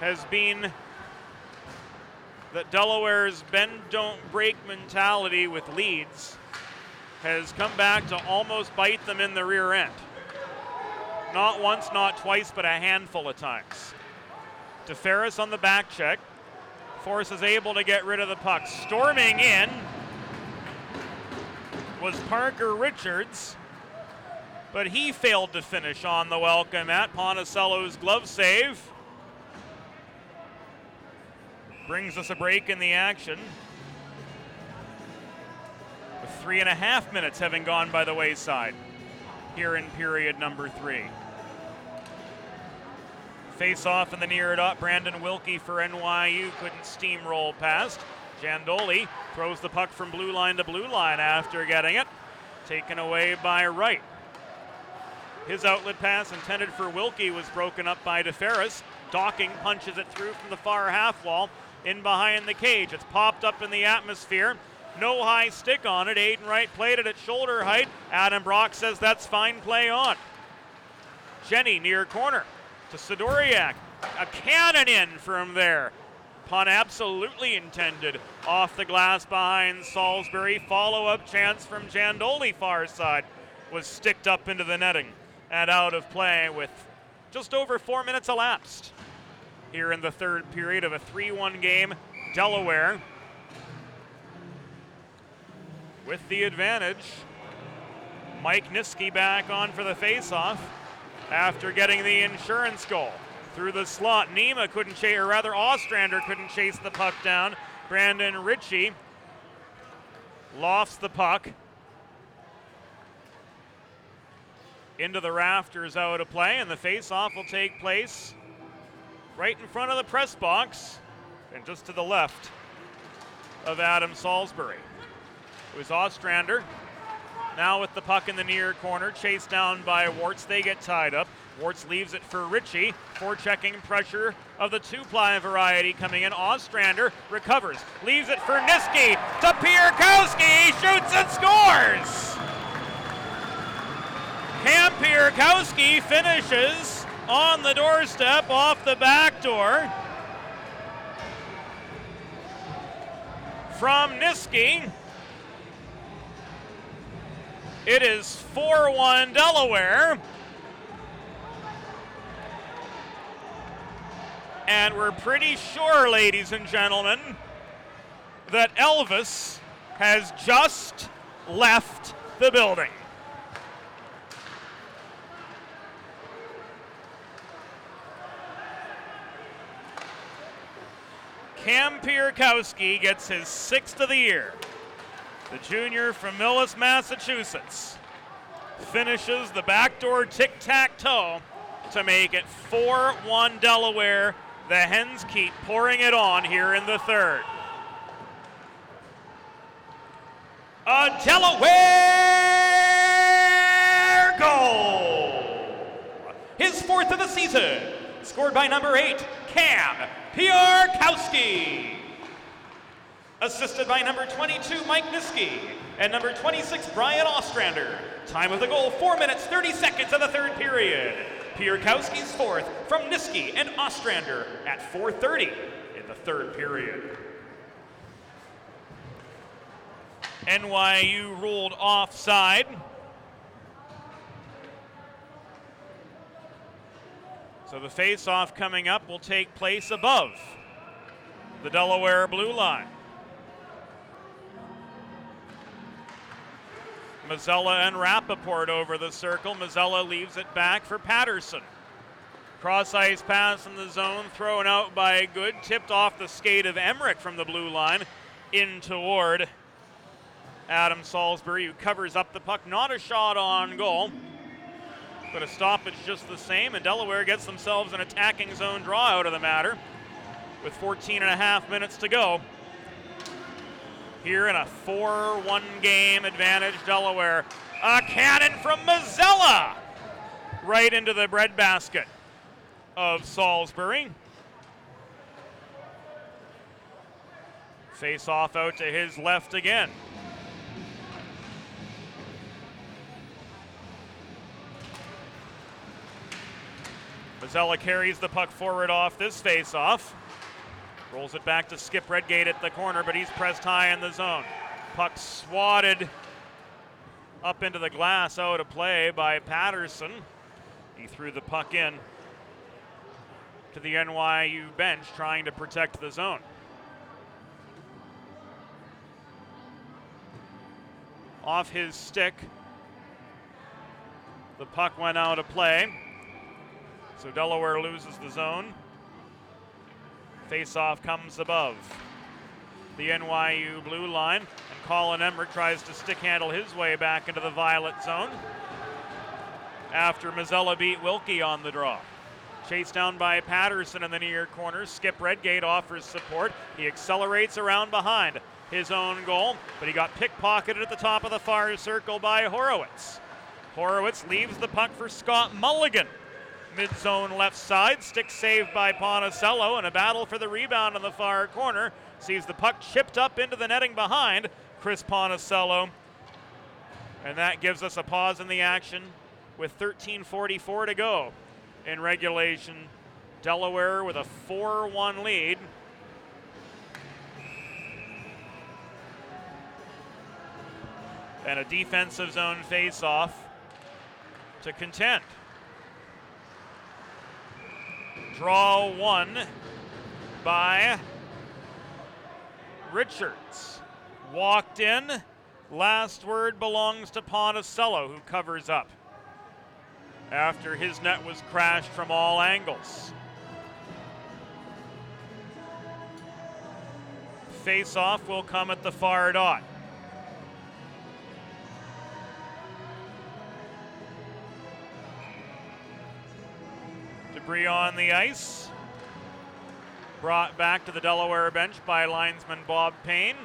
has been that Delaware's bend don't break mentality with leads has come back to almost bite them in the rear end. Not once, not twice, but a handful of times. DeFerris on the back check. Force is able to get rid of the puck. Storming in was Parker Richards, but he failed to finish on the welcome at Ponticello's glove save. Brings us a break in the action, with 3.5 minutes having gone by the wayside here in period number 3. Face off in the near dot. Brandon Wilkie for NYU couldn't steamroll past. Giandoli throws the puck from blue line to blue line after getting it. Taken away by Wright. His outlet pass intended for Wilkie was broken up by DeFerris. Docking punches it through from the far half wall in behind the cage. It's popped up in the atmosphere. No high stick on it. Aiden Wright played it at shoulder height. Adam Brock says that's fine play on. Jenny near corner to Sidoriak. A cannon in from there. Pun absolutely intended. Off the glass behind Salisbury. Follow-up chance from Giandoli far side was sticked up into the netting and out of play with just over 4 minutes elapsed here in the third period of a 3-1 game. Delaware with the advantage. Mike Niski back on for the faceoff after getting the insurance goal. Through the slot, Nema couldn't chase, or rather Ostrander couldn't chase the puck down. Brandon Ritchie lofts the puck into the rafters, out of play, and the faceoff will take place right in front of the press box and just to the left of Adam Salisbury. It was Ostrander now with the puck in the near corner, chased down by Wartz. They get tied up. Wartz leaves it for Ritchie. Forechecking pressure of the 2-ply variety coming in. Ostrander recovers, leaves it for Niski to Pierkowski. He shoots and scores! Cam Pierkowski finishes on the doorstep off the back door from Niski. It is 4-1 Delaware. And we're pretty sure, ladies and gentlemen, that Elvis has just left the building. Cam Pierkowski gets his 6th of the year. The junior from Millis, Massachusetts, finishes the backdoor tic-tac-toe to make it 4-1 Delaware. The Hens keep pouring it on here in the third. A Delaware goal! His 4th of the season, scored by number 8, Cam Pierkowski. Assisted by number 22, Mike Niski, and number 26, Brian Ostrander. Time of the goal, 4 minutes, 30 seconds of the third period. Pierkowski's 4th from Niski and Ostrander at 4:30 in the third period. NYU ruled offside. So the face-off coming up will take place above the Delaware blue line. Mazzella and Rappaport over the circle. Mazzella leaves it back for Patterson. Cross-ice pass in the zone, thrown out by Good, tipped off the skate of Emmerich from the blue line in toward Adam Salisbury, who covers up the puck. Not a shot on goal, but a stoppage just the same, and Delaware gets themselves an attacking zone draw out of the matter with 14 and a half minutes to go. Here in a 4-1 game advantage, Delaware. A cannon from Mazzella right into the breadbasket of Salisbury. Face off out to his left again. Mazzella carries the puck forward off this face-off. Rolls it back to Skip Redgate at the corner, but he's pressed high in the zone. Puck swatted up into the glass, out of play by Patterson. He threw the puck in to the NYU bench, trying to protect the zone. Off his stick, the puck went out of play, so Delaware loses the zone. Face-off comes above the NYU blue line, and Colin Emmerich tries to stick handle his way back into the violet zone after Mazzella beat Wilkie on the draw. Chased down by Patterson in the near corner. Skip Redgate offers support. He accelerates around behind his own goal, but he got pickpocketed at the top of the far circle by Horowitz. Horowitz leaves the puck for Scott Mulligan. Mid-zone left side, stick saved by Ponicello, and a battle for the rebound in the far corner. Sees the puck chipped up into the netting behind Chris Ponicello. And that gives us a pause in the action with 13:44 to go in regulation. Delaware with a 4-1 lead. And a defensive zone face-off to contend. Draw one by Richards. Walked in. Last word belongs to Ponicello, who covers up after his net was crashed from all angles. Face-off will come at the far dot. Debris on the ice. Brought back to the Delaware bench by linesman Bob Payne.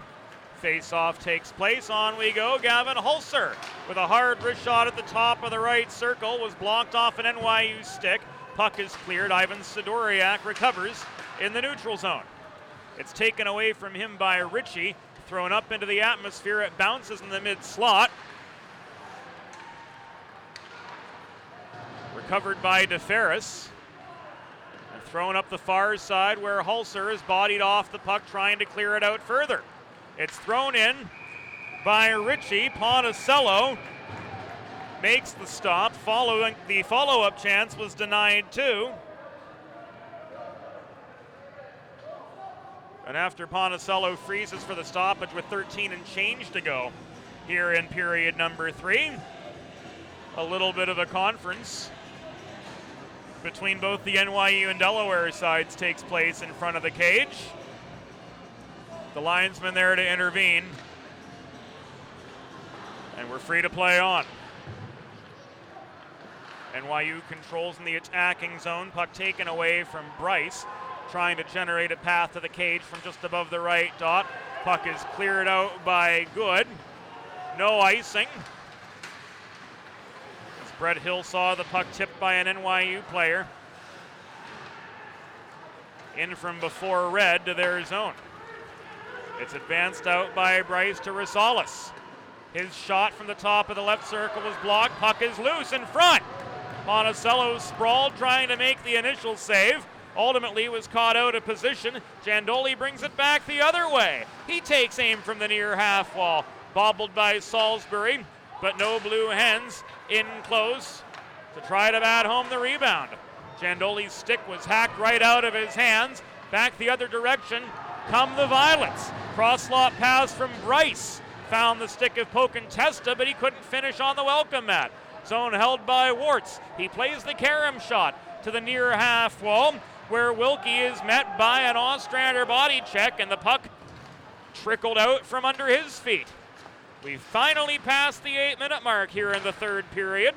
Face-off takes place. On we go. Gavin Hulser with a hard wrist shot at the top of the right circle. Was blocked off an NYU stick. Puck is cleared. Ivan Sidoriak recovers in the neutral zone. It's taken away from him by Ritchie. Thrown up into the atmosphere. It bounces in the mid-slot. Recovered by DeFerris. Thrown up the far side where Hulser is bodied off the puck, trying to clear it out further. It's thrown in by Ritchie. Ponicello makes the stop. The follow-up chance was denied too. And after Ponicello freezes for the stoppage with 13 and change to go here in period number 3, a little bit of a conference between both the NYU and Delaware sides takes place in front of the cage. The linesman there to intervene. And we're free to play on. NYU controls in the attacking zone. Puck taken away from Bryce, trying to generate a path to the cage from just above the right dot. Puck is cleared out by Good. No icing. As Brett Hill saw the puck tipped by an NYU player. In from before red to their zone. It's advanced out by Bryce to Rosales. His shot from the top of the left circle is blocked. Puck is loose in front. Monticello sprawled, trying to make the initial save. Ultimately was caught out of position. Giandoli brings it back the other way. He takes aim from the near half wall. Bobbled by Salisbury, but no Blue Hens in close to try to bat home the rebound. Giandoli's stick was hacked right out of his hands. Back the other direction come the Violets. Cross-slot pass from Bryce. Found the stick of Pocantesta, but he couldn't finish on the welcome mat. Zone held by Wartz. He plays the carom shot to the near half wall, where Wilkie is met by an Ostrander body check, and the puck trickled out from under his feet. We've finally passed the 8-minute mark here in the third period.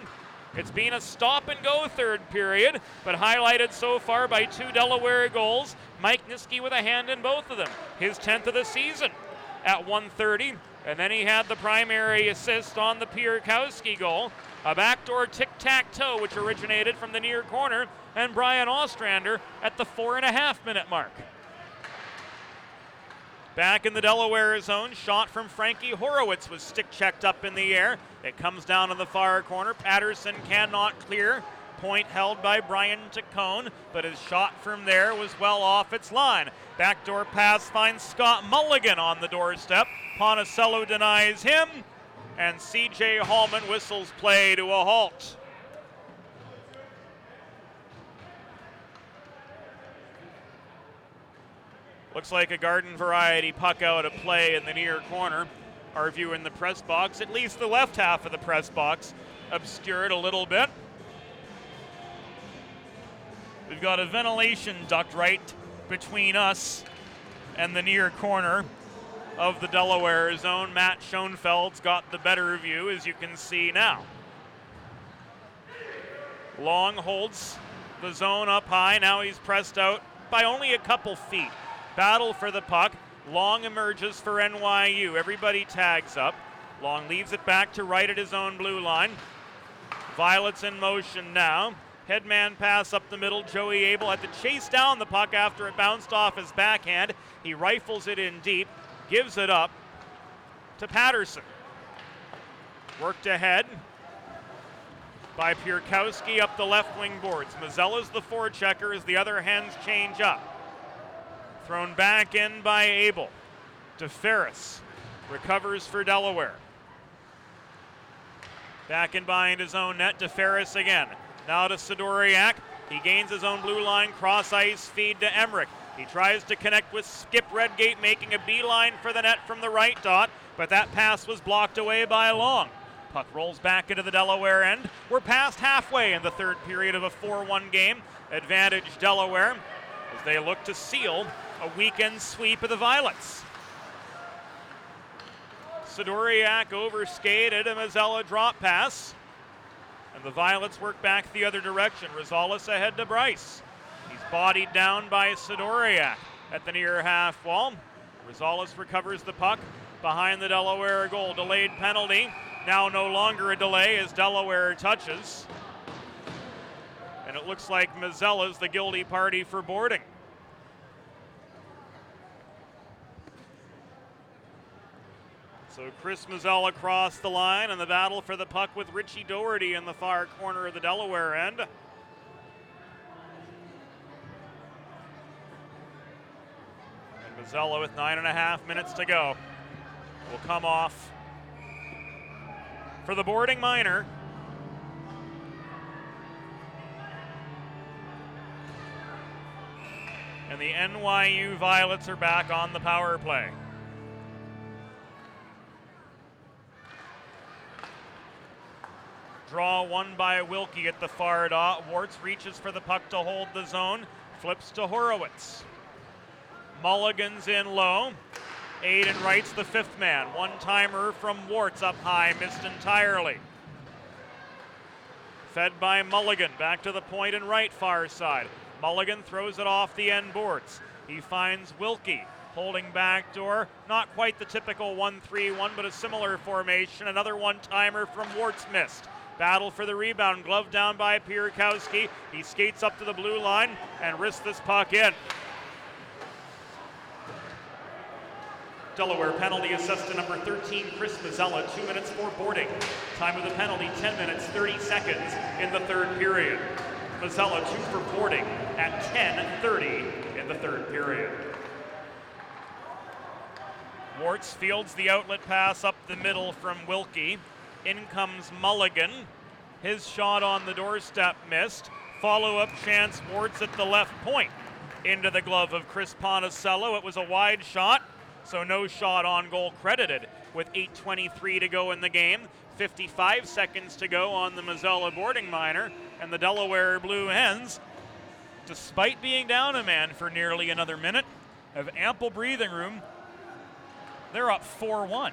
It's been a stop-and-go third period, but highlighted so far by 2 Delaware goals. Mike Niski with a hand in both of them, his 10th of the season at 1:30. And then he had the primary assist on the Pierkowski goal. A backdoor tic-tac-toe which originated from the near corner, and Brian Ostrander at the 4.5-minute mark. Back in the Delaware zone, shot from Frankie Horowitz was stick-checked up in the air. It comes down in the far corner. Patterson cannot clear. Point held by Brian Tacone, but his shot from there was well off its line. Backdoor pass finds Scott Mulligan on the doorstep. Ponticello denies him, and C.J. Hallman whistles play to a halt. Looks like a garden variety puck out of play in the near corner. Our view in the press box, at least the left half of the press box, obscured a little bit. We've got a ventilation duct right between us and the near corner of the Delaware zone. Matt Schoenfeld's got the better view, as you can see now. Long holds the zone up high. Now he's pressed out by only a couple feet. Battle for the puck. Long emerges for NYU. Everybody tags up. Long leaves it back to right at his own blue line. Violets in motion now. Headman pass up the middle. Joey Abel had to chase down the puck after it bounced off his backhand. He rifles it in deep, gives it up to Patterson. Worked ahead by Pierkowski up the left wing boards. Mazzella's the forechecker as the other hands change up. Thrown back in by Abel to Ferris. Recovers for Delaware. Back in behind his own net to Ferris again. Now to Sidoriak. He gains his own blue line, cross ice feed to Emmerich. He tries to connect with Skip Redgate, making a beeline for the net from the right dot, but that pass was blocked away by Long. Puck rolls back into the Delaware end. We're past halfway in the third period of a 4-1 game. Advantage Delaware as they look to seal a weekend sweep of the Violets. Sidoriak overskated a Mazzella drop pass, and the Violets work back the other direction. Rosales ahead to Bryce. He's bodied down by Sidoriak at the near half wall. Rosales recovers the puck behind the Delaware goal. Delayed penalty. Now no longer a delay as Delaware touches. And it looks like Mazzella's the guilty party for boarding. So Chris Mazzella crossed the line, and the battle for the puck with Richie Doherty in the far corner of the Delaware end. And Mazzella with 9.5 minutes to go will come off for the boarding minor. And the NYU Violets are back on the power play. Draw won by Wilkie at the far dot. Wartz reaches for the puck to hold the zone. Flips to Horowitz. Mulligan's in low. Aiden Wright's the fifth man. One-timer from Warts up high, missed entirely. Fed by Mulligan, back to the point and right far side. Mulligan throws it off the end boards. He finds Wilkie, holding back door. Not quite the typical 1-3-1, but a similar formation. Another one-timer from Warts missed. Battle for the rebound, glove down by Pierkowski. He skates up to the blue line and risks this puck in. Delaware penalty assessed to number 13, Chris Mazzella, 2 minutes for boarding. Time of the penalty, 10 minutes, 30 seconds in the third period. Mazzella 2 for boarding at 10:30 in the third period. Warts fields the outlet pass up the middle from Wilkie. In comes Mulligan. His shot on the doorstep missed. Follow-up chance, Warts at the left point. Into the glove of Chris Ponticello. It was a wide shot, so no shot on goal credited with 8:23 to go in the game. 55 seconds to go on the Mazzella boarding minor, and the Delaware Blue Hens, despite being down a man for nearly another minute, have ample breathing room. They're up 4-1.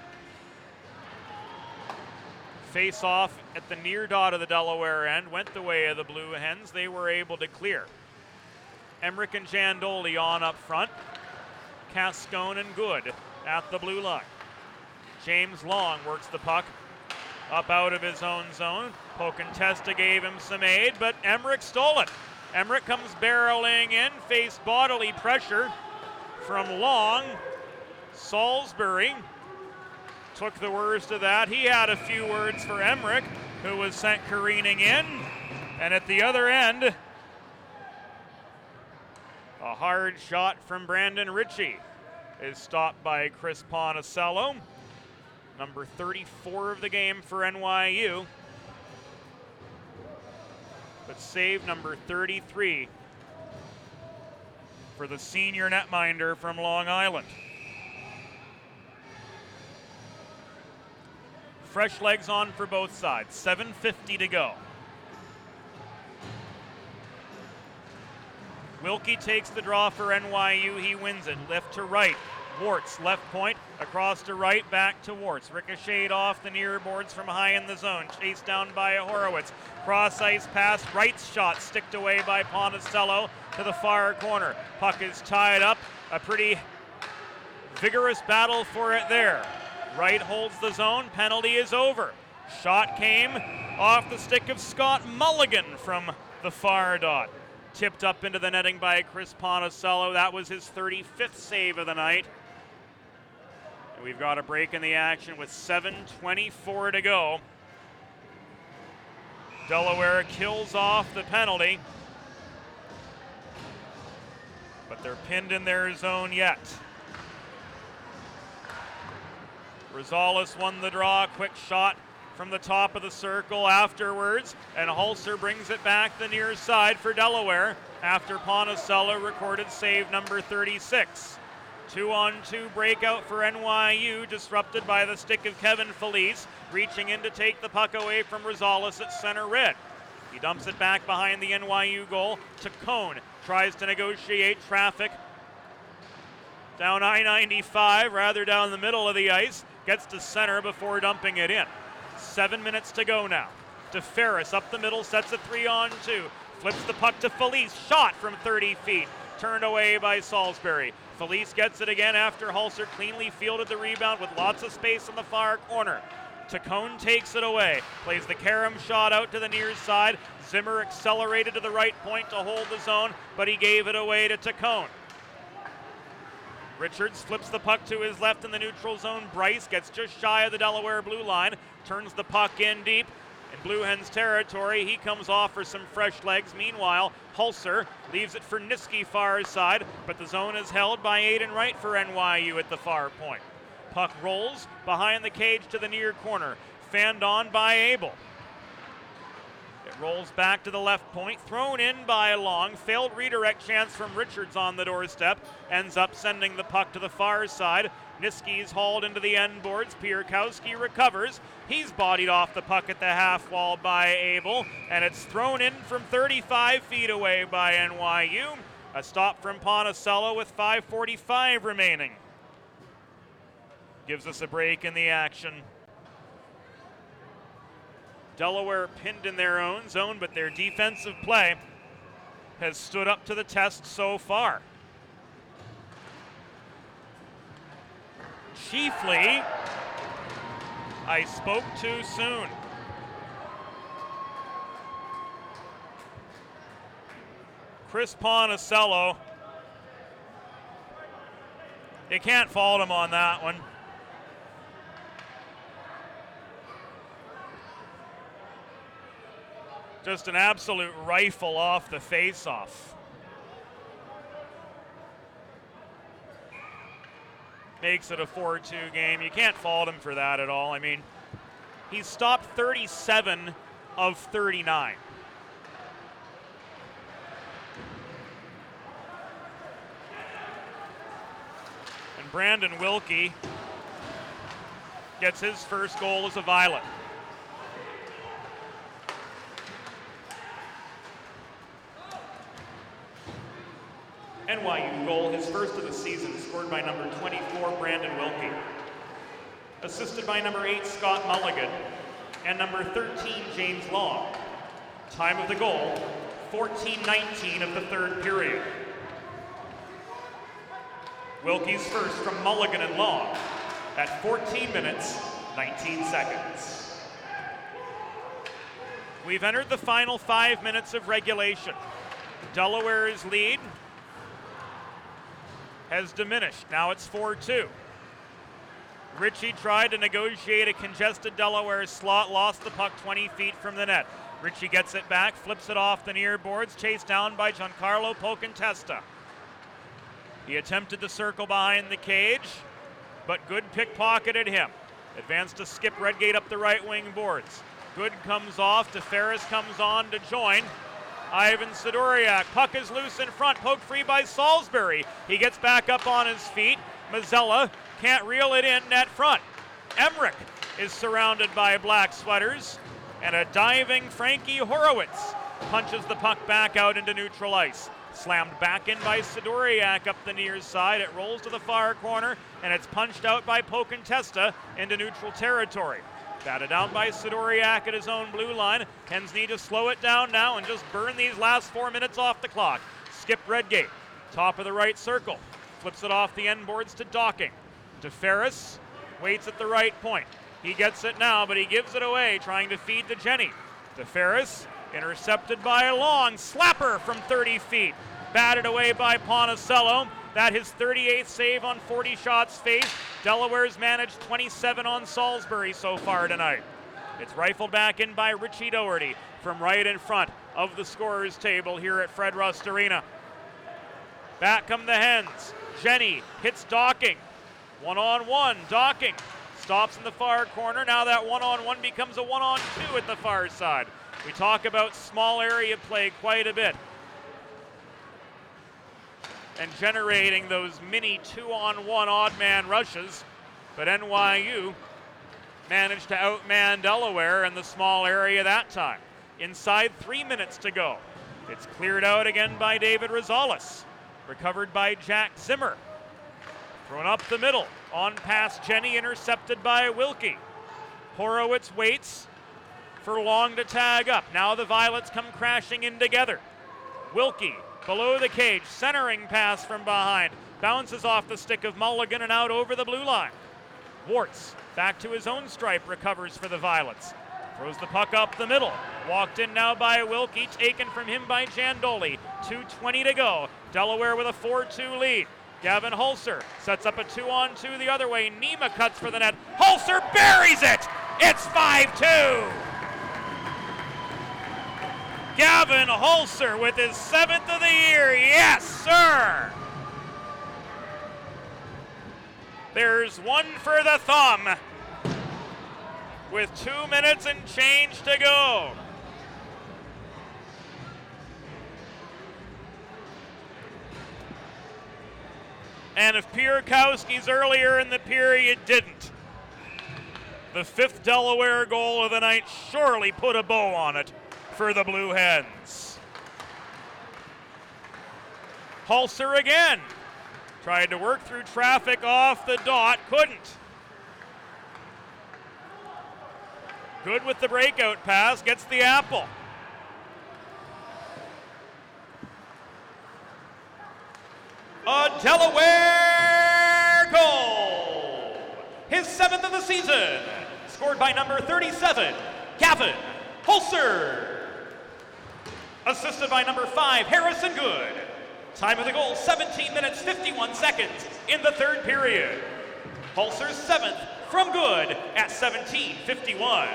Face off at the near dot of the Delaware end went the way of the Blue Hens. They were able to clear. Emmerich and Jandoli on up front. Cascone and Good at the blue line. James Long works the puck up out of his own zone. Pocantesta gave him some aid, but Emmerich stole it. Emmerich comes barreling in, faced bodily pressure from Long. Salisbury took the worst of that. He had a few words for Emmerich, who was sent careening in. And at the other end, a hard shot from Brandon Ritchie is stopped by Chris Ponticello. Number 34 of the game for NYU. But save number 33 for the senior netminder from Long Island. Fresh legs on for both sides. 7:50 to go. Wilkie takes the draw for NYU. He wins it. Left to right. Warts, left point, across to right, back to Warts. Ricocheted off the near boards from high in the zone. Chased down by Horowitz. Cross ice pass. Wright's shot sticked away by Ponticello to the far corner. Puck is tied up. A pretty vigorous battle for it there. Wright holds the zone. Penalty is over. Shot came off the stick of Scott Mulligan from the far dot. Tipped up into the netting by Chris Ponticello. That was his 35th save of the night. And we've got a break in the action with 7:24 to go. Delaware kills off the penalty, but they're pinned in their zone yet. Rosales won the draw. Quick shot from the top of the circle afterwards, and Hulser brings it back the near side for Delaware after Ponticello recorded save number 36. 2-on-2 breakout for NYU, disrupted by the stick of Kevin Felice, reaching in to take the puck away from Rosales at center red. He dumps it back behind the NYU goal to Cone, tries to negotiate traffic down I-95, rather down the middle of the ice, gets to center before dumping it in. 7 minutes to go now. To Ferris up the middle, sets a 3-on-2. Flips the puck to Felice, shot from 30 feet. Turned away by Salisbury. Felice gets it again after Hulser cleanly fielded the rebound with lots of space in the far corner. Tacone takes it away. Plays the carom shot out to the near side. Zimmer accelerated to the right point to hold the zone, but he gave it away to Tacone. Richards flips the puck to his left in the neutral zone. Bryce gets just shy of the Delaware blue line, turns the puck in deep in Blue Hens territory. He comes off for some fresh legs. Meanwhile, Hulser leaves it for Niski far side, but the zone is held by Aiden Wright for NYU at the far point. Puck rolls behind the cage to the near corner, fanned on by Abel. It rolls back to the left point, thrown in by Long. Failed redirect chance from Richards on the doorstep. Ends up sending the puck to the far side. Niski's hauled into the end boards. Pierkowski recovers. He's bodied off the puck at the half wall by Abel. And it's thrown in from 35 feet away by NYU. A stop from Ponticello with 5:45 remaining. gives us a break in the action. Delaware pinned in their own zone, but their defensive play has stood up to the test so far. Chiefly, I spoke too soon. Chris Ponticello, you can't fault him on that one. Just an absolute rifle off the face-off. Makes it a 4-2 game. You can't fault him for that at all. I mean, he's stopped 37 of 39. And Brandon Wilkie gets his first goal as a Violet. NYU goal, his first of the season, scored by number 24, Brandon Wilkie. Assisted by number 8, Scott Mulligan, and number 13, James Long. Time of the goal, 14:19 of the third period. Wilkie's first from Mulligan and Long at 14 minutes, 19 seconds. We've entered the final 5 minutes of regulation. Delaware's lead has diminished. Now it's 4-2. Ritchie tried to negotiate a congested Delaware slot, lost the puck 20 feet from the net. Ritchie gets it back, flips it off the near boards, chased down by Giancarlo Pocantesta. He attempted to circle behind the cage, but Good pickpocketed him. Advanced to Skip Redgate up the right wing boards. Good comes off, DeFerris comes on to join. Ivan Sidoriak, puck is loose in front, poked free by Salisbury. He gets back up on his feet. Mazzella can't reel it in net front. Emmerich is surrounded by black sweaters, and a diving Frankie Horowitz punches the puck back out into neutral ice. Slammed back in by Sidoriak up the near side. It rolls to the far corner, and it's punched out by Pocantesta into neutral territory. Batted down by Sidoriak at his own blue line. Hens need to slow it down now and just burn these last 4 minutes off the clock. Skip Redgate, top of the right circle. Flips it off the end boards to Docking. DeFerris waits at the right point. He gets it now, but he gives it away, trying to feed to Jenny. DeFerris intercepted by Long. Slapper from 30 feet. Batted away by Ponticello. That his 38th save on 40 shots faced. Delaware's managed 27 on Salisbury so far tonight. It's rifled back in by Richie Doherty from right in front of the scorer's table here at Fred Rust Arena. Back come the Hens. Jenny hits Docking. One-on-one, Docking stops in the far corner. Now that one-on-one becomes a one-on-two at the far side. We talk about small area play quite a bit, and generating those mini 2-on-1 odd man rushes, but NYU managed to outman Delaware in the small area that time. Inside 3 minutes to go. It's cleared out again by David Rosales. Recovered by Jack Zimmer. Thrown up the middle. On past Jenny, intercepted by Wilkie. Horowitz waits for Long to tag up. Now the Violets come crashing in together. Wilkie below the cage, centering pass from behind. Bounces off the stick of Mulligan and out over the blue line. Wartz back to his own stripe, recovers for the Violets. Throws the puck up the middle. Walked in now by Wilkie, taken from him by Jandoli. 2:20 to go. Delaware with a 4-2 lead. Gavin Hulser sets up a 2-on-2 the other way. Nima cuts for the net. Hulser buries it! It's 5-2! Gavin Hulser with his 7th of the year. Yes, sir! There's one for the thumb with 2 minutes and change to go. And if Pierkowski's earlier in the period didn't, the 5th Delaware goal of the night surely put a bow on it for the Blue Hens. Hulser again. Tried to work through traffic off the dot, couldn't. Good with the breakout pass, gets the apple. A Delaware goal! His 7th of the season, scored by number 37, Gavin Holzer. Assisted by number 5, Harrison Good. Time of the goal, 17 minutes, 51 seconds in the third period. Holzer's 7th from Good at 17:51.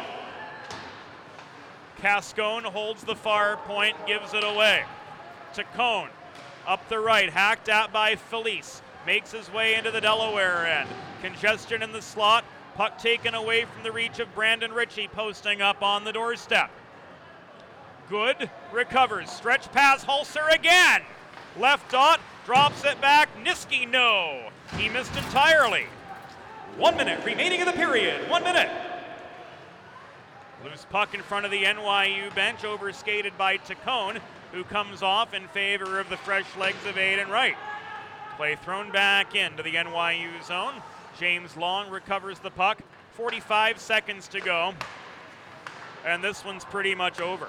Cascone holds the far point, gives it away. To Cone, up the right, hacked at by Felice. Makes his way into the Delaware end. Congestion in the slot, puck taken away from the reach of Brandon Ritchie, posting up on the doorstep. Good, recovers, stretch pass, Holzer again. Left dot, drops it back, Niski no. He missed entirely. 1 minute remaining in the period, 1 minute. Loose puck in front of the NYU bench, overskated by Tacone, who comes off in favor of the fresh legs of Aiden Wright. Play thrown back into the NYU zone. James Long recovers the puck, 45 seconds to go. And this one's pretty much over.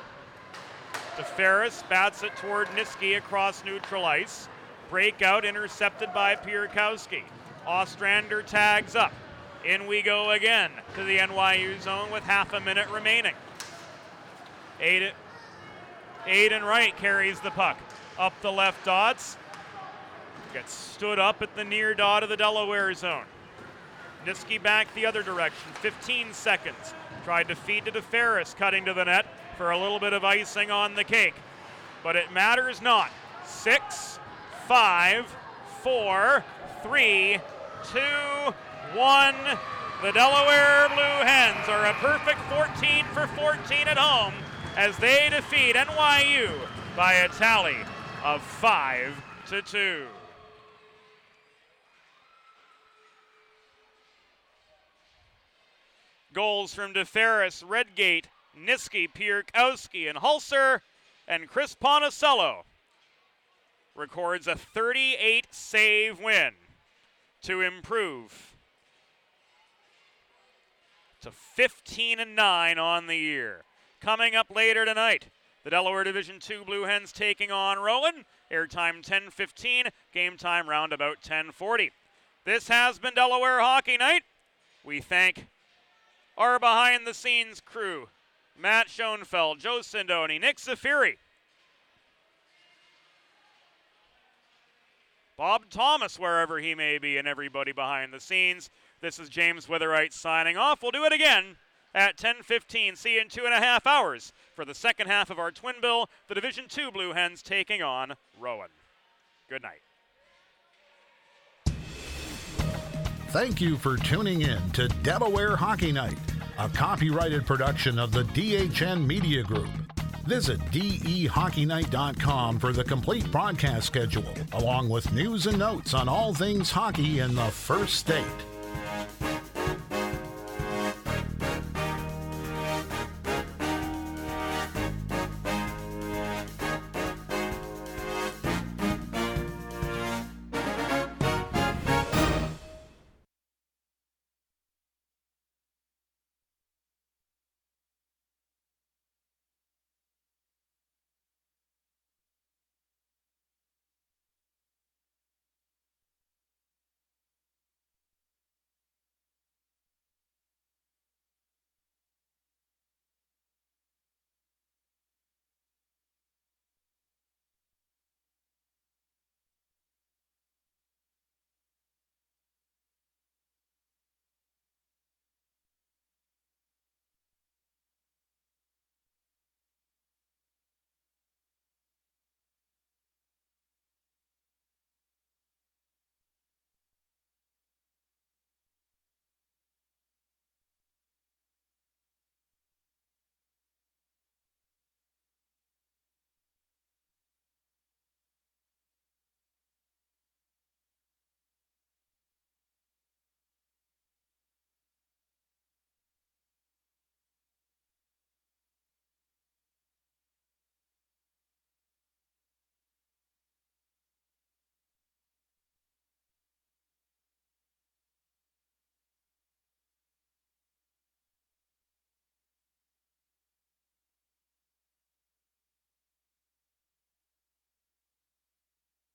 DeFerris bats it toward Niski across neutral ice. Breakout intercepted by Pierkowski. Ostrander tags up. In we go again to the NYU zone with half a minute remaining. Aiden Wright carries the puck up the left dots. Gets stood up at the near dot of the Delaware zone. Niski back the other direction, 15 seconds. Tried to feed to DeFerris, cutting to the net for a little bit of icing on the cake. But it matters not. 6, 5, 4, 3, 2, 1. The Delaware Blue Hens are a perfect 14 for 14 at home as they defeat NYU by a tally of 5-2. Goals from DeFerris, Redgate, Niski, Pierkowski, and Holzer, and Chris Ponticello records a 38 save win to improve to 15-9 on the year. Coming up later tonight, the Delaware Division II Blue Hens taking on Rowan. Airtime 10:15, game time round about 10:40. This has been Delaware Hockey Night. We thank our behind-the-scenes crew, Matt Schoenfeld, Joe Sindoni, Nick Zafiri, Bob Thomas, wherever he may be, and everybody behind the scenes. This is James Witherite signing off. We'll do it again at 10:15. See you in 2.5 hours for the second half of our twin bill, the Division II Blue Hens taking on Rowan. Good night. Thank you for tuning in to Delaware Hockey Night, a copyrighted production of the DHN Media Group. Visit dehockeynight.com for the complete broadcast schedule, along with news and notes on all things hockey in the First State.